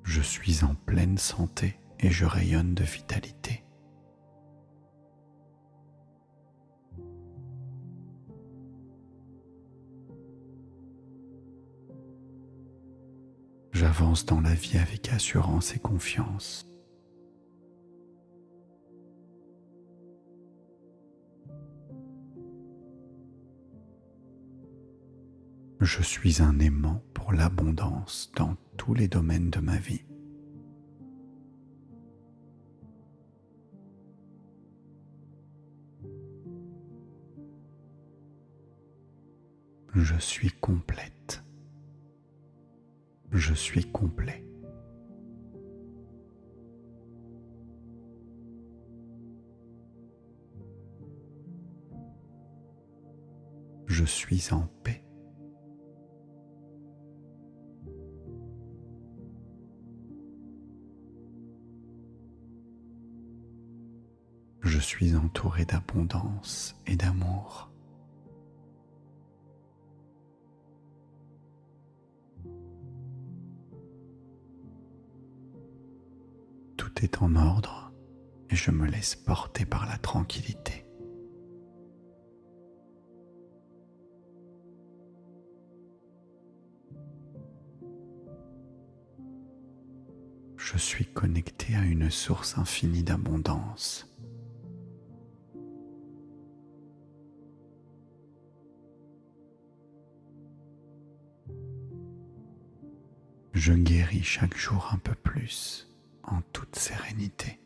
Speaker 1: Je suis en pleine santé et je rayonne de vitalité. J'avance dans la vie avec assurance et confiance. Je suis un aimant pour l'abondance dans tous les domaines de ma vie. Je suis complète. Je suis complet. Je suis en paix. Je suis entouré d'abondance et d'amour. Tout est en ordre et je me laisse porter par la tranquillité. je suis connecté à une source infinie d'abondance. Je guéris chaque jour un peu plus en toute sérénité.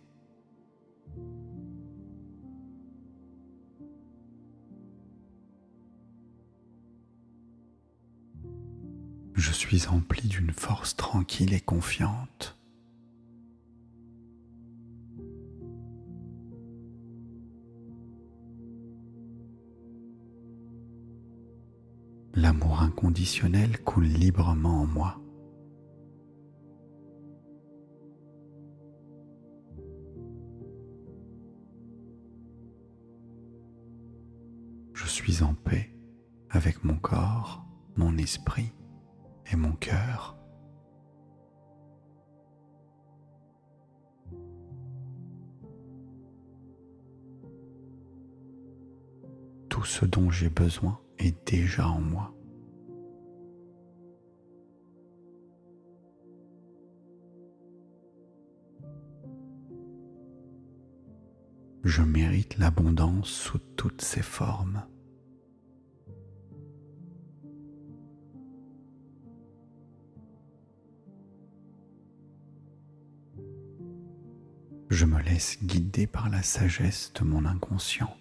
Speaker 1: Je suis empli d'une force tranquille et confiante. L'amour inconditionnel coule librement en moi. Je suis en paix avec mon corps, mon esprit et mon cœur. Tout ce dont j'ai besoin est déjà en moi. Je mérite l'abondance sous toutes ses formes. Je me laisse guider par la sagesse de mon inconscient.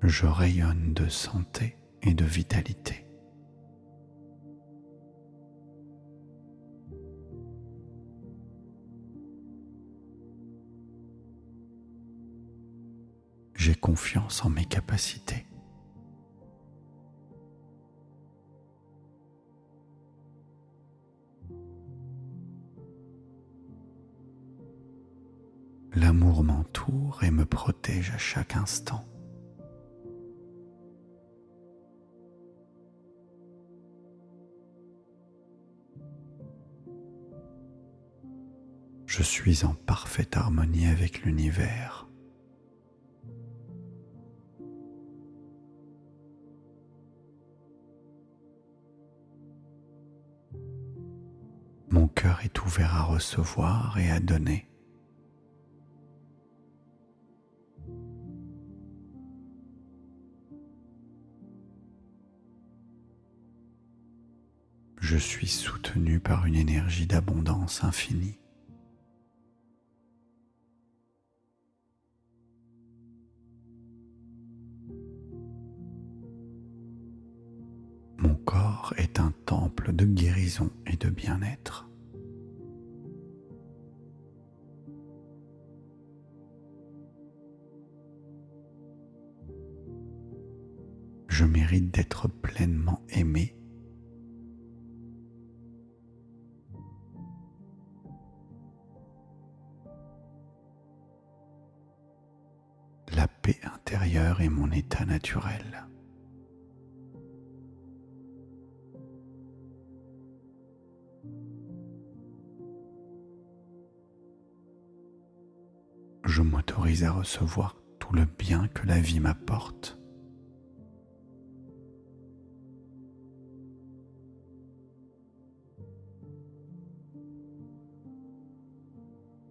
Speaker 1: Je rayonne de santé et de vitalité. J'ai confiance en mes capacités. L'amour m'entoure et me protège à chaque instant. Je suis en parfaite harmonie avec l'univers. Mon cœur est ouvert à recevoir et à donner. Je suis soutenu par une énergie d'abondance infinie. Mon corps est un temple de guérison et de bien-être. Je mérite d'être pleinement aimé. La paix intérieure est mon état naturel. Je m'autorise à recevoir tout le bien que la vie m'apporte.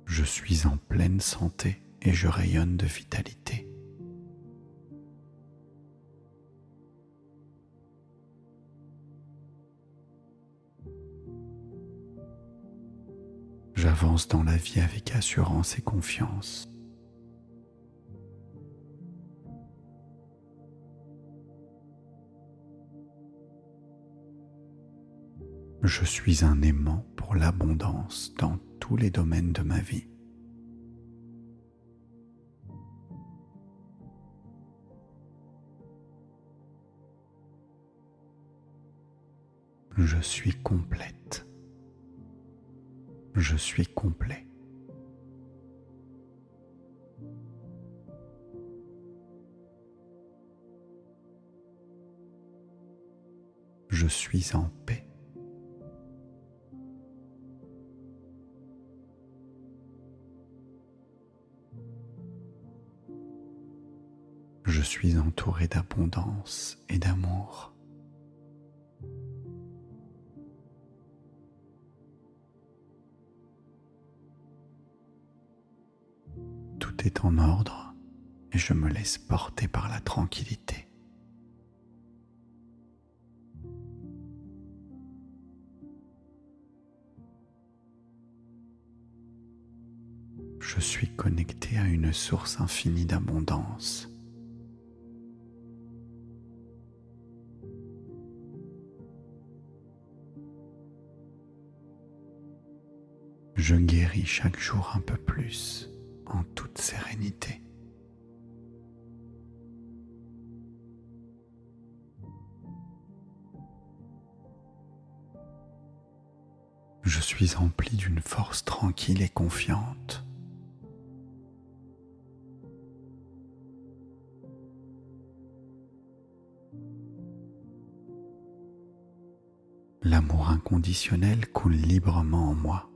Speaker 1: Je suis en pleine santé et je rayonne de vitalité. J'avance dans la vie avec assurance et confiance. Je suis un aimant pour l'abondance dans tous les domaines de ma vie. Je suis complète. Je suis complet. Je suis en paix. Je suis entouré d'abondance et d'amour. Tout est en ordre et je me laisse porter par la tranquillité. Je suis connecté à une source infinie d'abondance. Je guéris chaque jour un peu plus en toute sérénité. Je suis empli d'une force tranquille et confiante. L'amour inconditionnel coule librement en moi.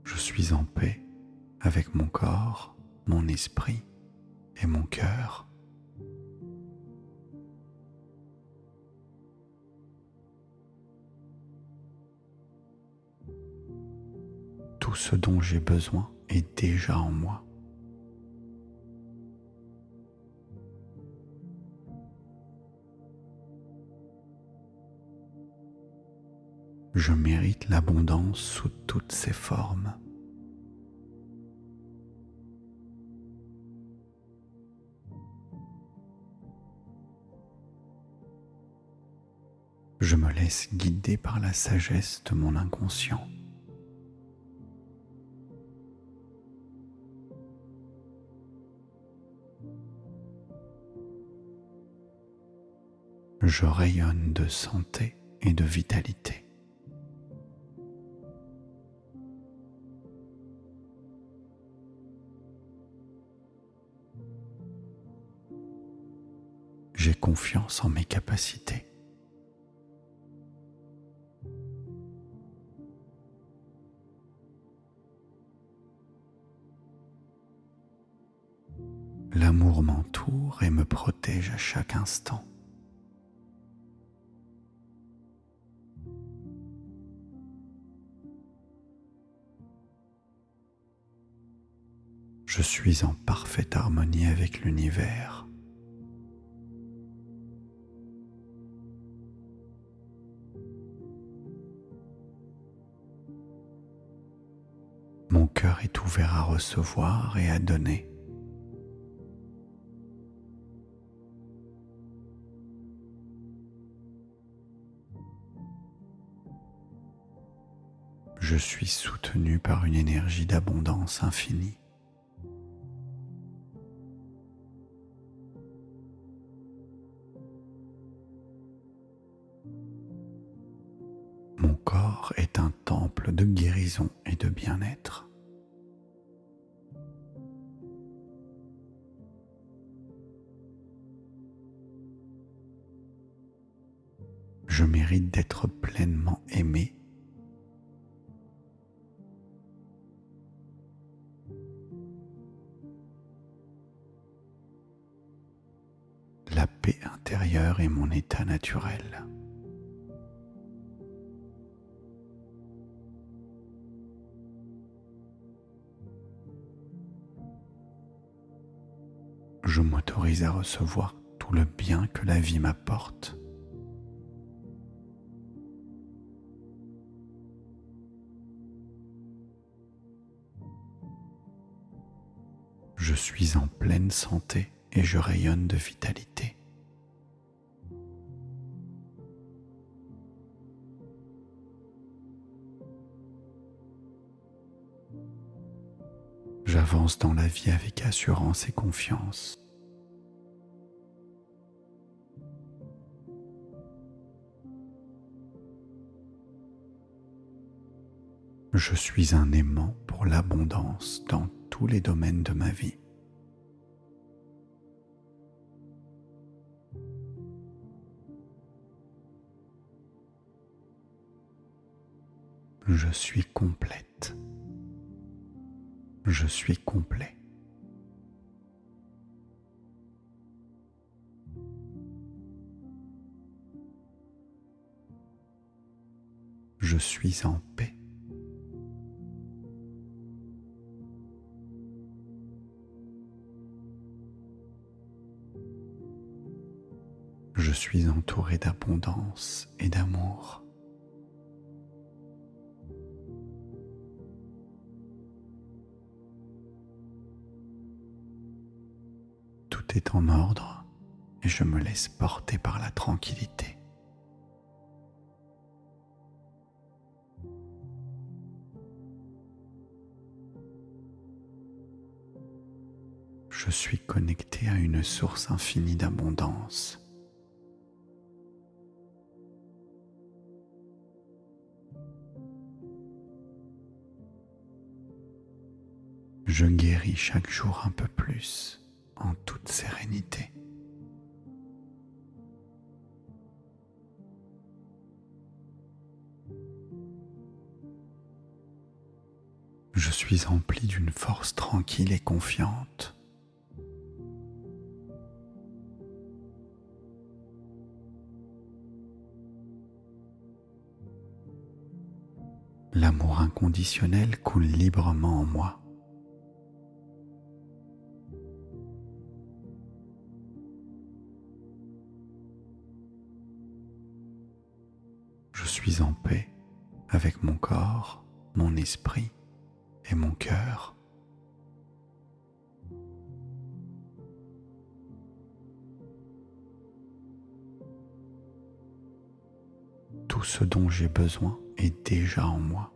Speaker 1: Je suis en paix avec mon corps, mon esprit et mon cœur. Tout ce dont j'ai besoin est déjà en moi. Je mérite l'abondance sous toutes ses formes. Je me laisse guider par la sagesse de mon inconscient. Je rayonne de santé et de vitalité. J'ai confiance en mes capacités. L'amour m'entoure et me protège à chaque instant. Je suis en parfaite harmonie avec l'univers. Mon cœur est ouvert à recevoir et à donner. Je suis soutenu par une énergie d'abondance infinie. Mon corps est un temple de guérison et de bien-être. Je mérite d'être pleinement aimé. La paix intérieure est mon état naturel. Je m'autorise à recevoir tout le bien que la vie m'apporte. Je suis en pleine santé et je rayonne de vitalité. J'avance dans la vie avec assurance et confiance. Je suis un aimant pour l'abondance dans tous les domaines de ma vie. Je suis complète. Je suis complet. Je suis en paix. Je suis entouré d'abondance et d'amour. Tout est en ordre et je me laisse porter par la tranquillité. Je suis connecté à une source infinie d'abondance. Je guéris chaque jour un peu plus en toute sérénité. Je suis empli d'une force tranquille et confiante. L'amour inconditionnel coule librement en moi. Je suis en paix avec mon corps, mon esprit et mon cœur. Tout ce dont j'ai besoin est déjà en moi.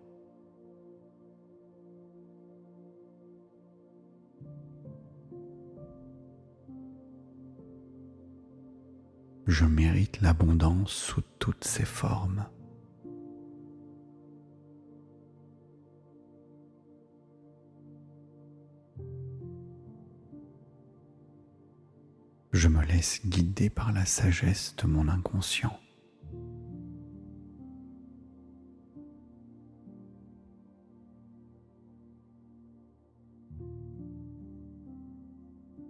Speaker 1: Je mérite l'abondance sous toutes ses formes. Je me laisse guider par la sagesse de mon inconscient.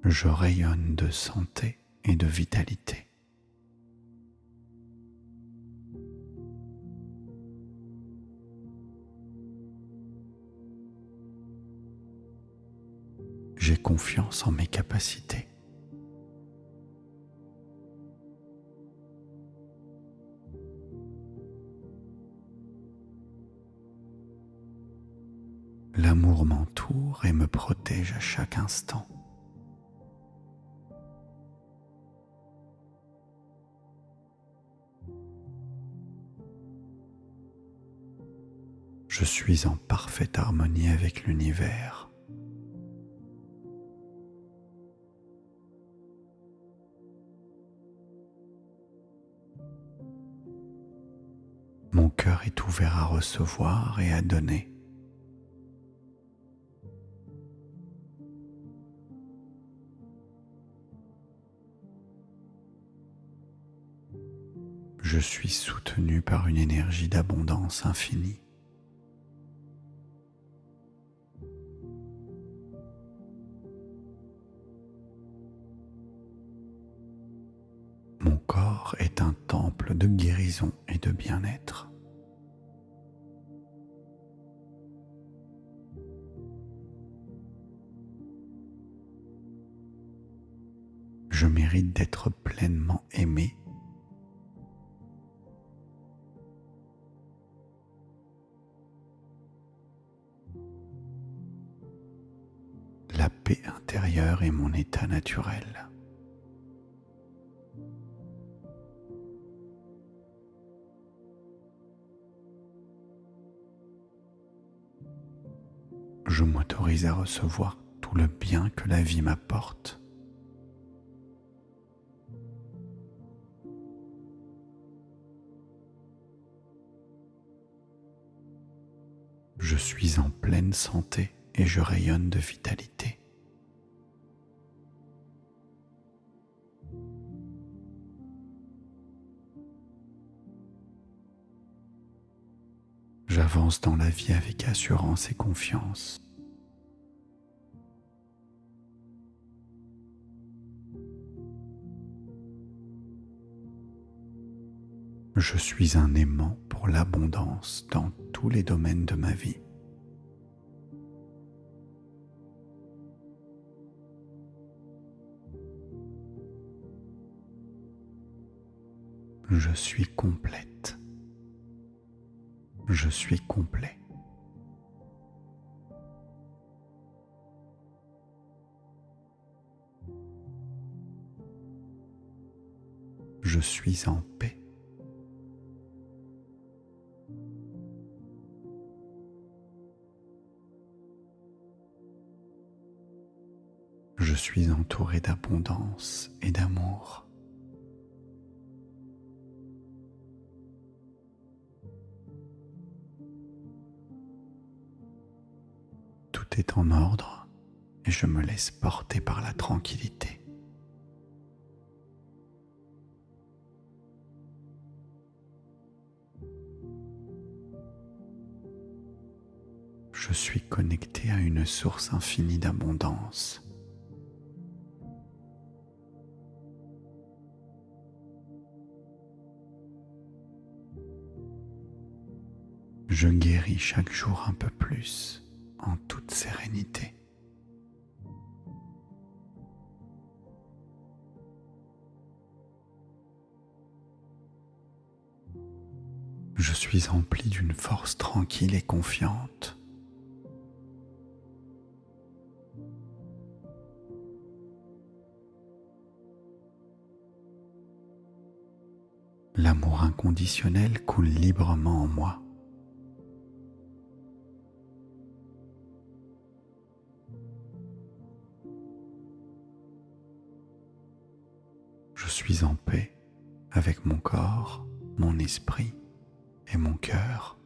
Speaker 1: Je rayonne de santé et de vitalité. J'ai confiance en mes capacités. L'amour m'entoure et me protège à chaque instant. Je suis en parfaite harmonie avec l'univers. Mon cœur est ouvert à recevoir et à donner. Je suis soutenu par une énergie d'abondance infinie. Mon corps est un temple de guérison et de bien-être. Je mérite d'être pleinement aimé. La paix intérieure est mon état naturel. Je m'autorise à recevoir tout le bien que la vie m'apporte. Je suis en pleine santé et je rayonne de vitalité. J'avance dans la vie avec assurance et confiance. Je suis un aimant pour l'abondance dans tous les domaines de ma vie. Je suis complète. Je suis complet. Je suis en paix. Je suis entouré d'abondance et d'amour. Tout est en ordre et je me laisse porter par la tranquillité. Je suis connecté à une source infinie d'abondance. Je guéris chaque jour un peu plus, en toute sérénité. Je suis empli d'une force tranquille et confiante. L'amour inconditionnel coule librement en moi. Je suis en paix avec mon corps, mon esprit et mon cœur.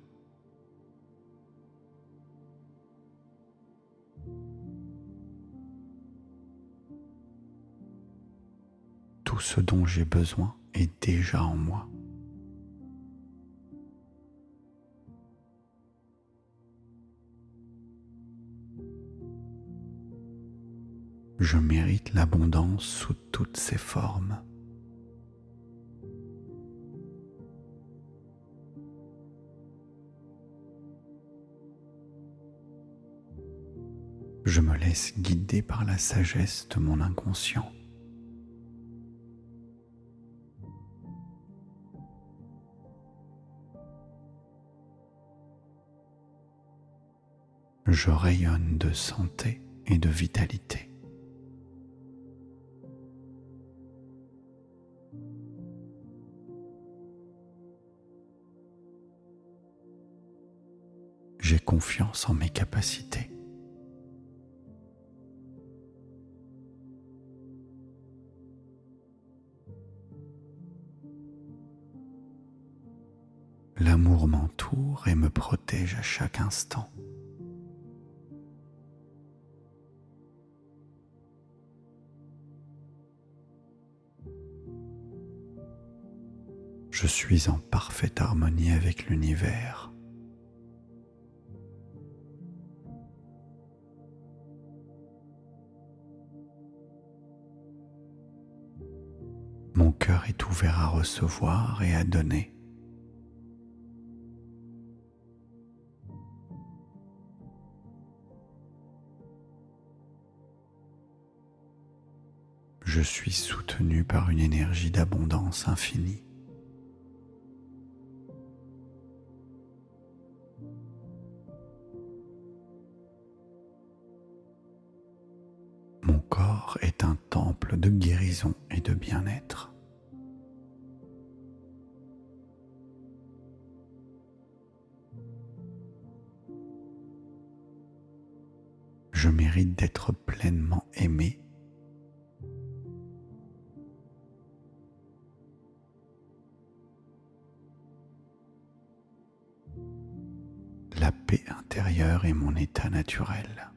Speaker 1: Tout ce dont j'ai besoin est déjà en moi. Je mérite l'abondance sous toutes ses formes. Je me laisse guider par la sagesse de mon inconscient. Je rayonne de santé et de vitalité. J'ai confiance en mes capacités. L'amour m'entoure et me protège à chaque instant. Je suis en parfaite harmonie avec l'univers. Mon cœur est ouvert à recevoir et à donner. Je suis soutenu par une énergie d'abondance infinie. Mon corps est un temple de guérison et de bien-être. Je mérite d'être pleinement aimé. La paix intérieure est mon état naturel.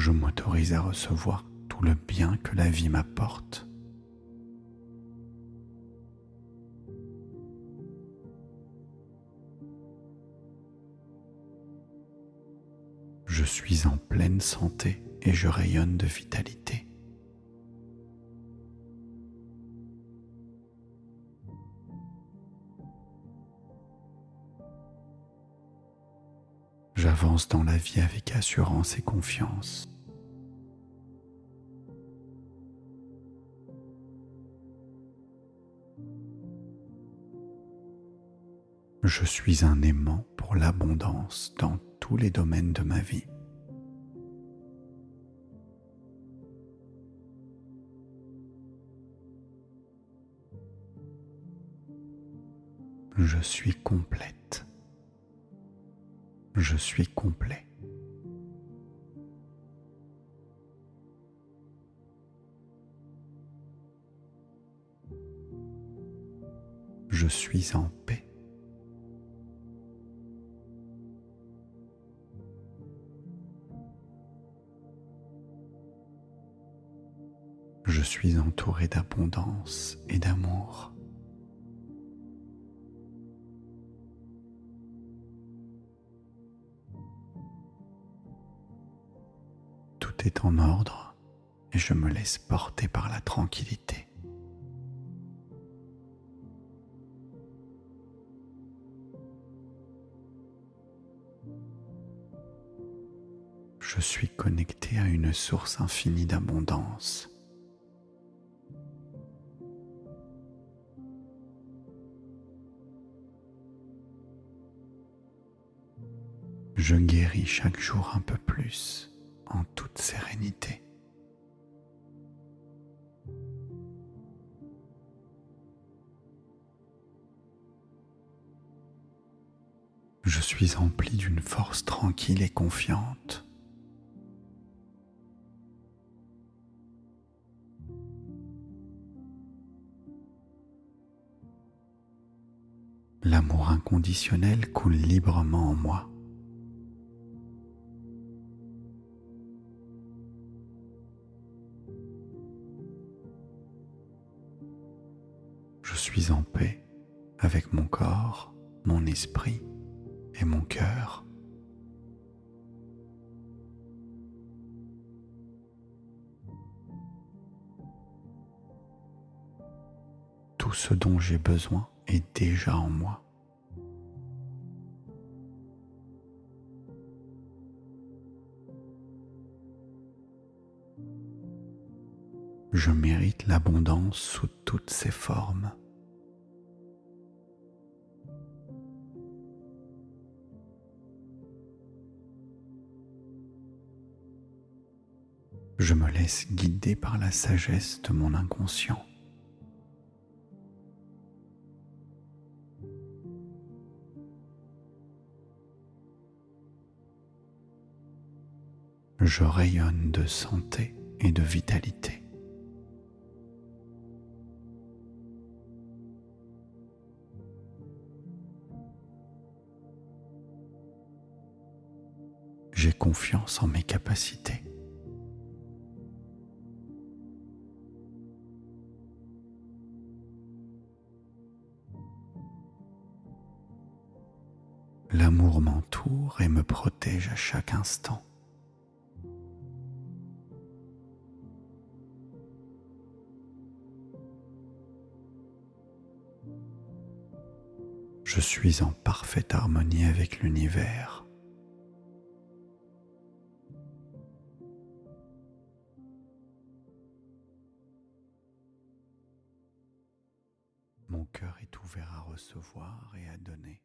Speaker 1: Je m'autorise à recevoir tout le bien que la vie m'apporte. Je suis en pleine santé et je rayonne de vitalité. J'avance dans la vie avec assurance et confiance. Je suis un aimant pour l'abondance dans tous les domaines de ma vie. Je suis complète. Je suis complet. Je suis en paix. Je suis entouré d'abondance et d'amour. Tout est en ordre et je me laisse porter par la tranquillité. Je suis connecté à une source infinie d'abondance. Je guéris chaque jour un peu plus en toute sérénité. Je suis empli d'une force tranquille et confiante. L'amour inconditionnel coule librement en moi. Je suis en paix avec mon corps, mon esprit et mon cœur. Tout ce dont j'ai besoin est déjà en moi. Je mérite l'abondance sous toutes ses formes. Je me laisse guider par la sagesse de mon inconscient. Je rayonne de santé et de vitalité. J'ai confiance en mes capacités. L'amour m'entoure et me protège à chaque instant. Je suis en parfaite harmonie avec l'univers. Mon cœur est ouvert à recevoir et à donner.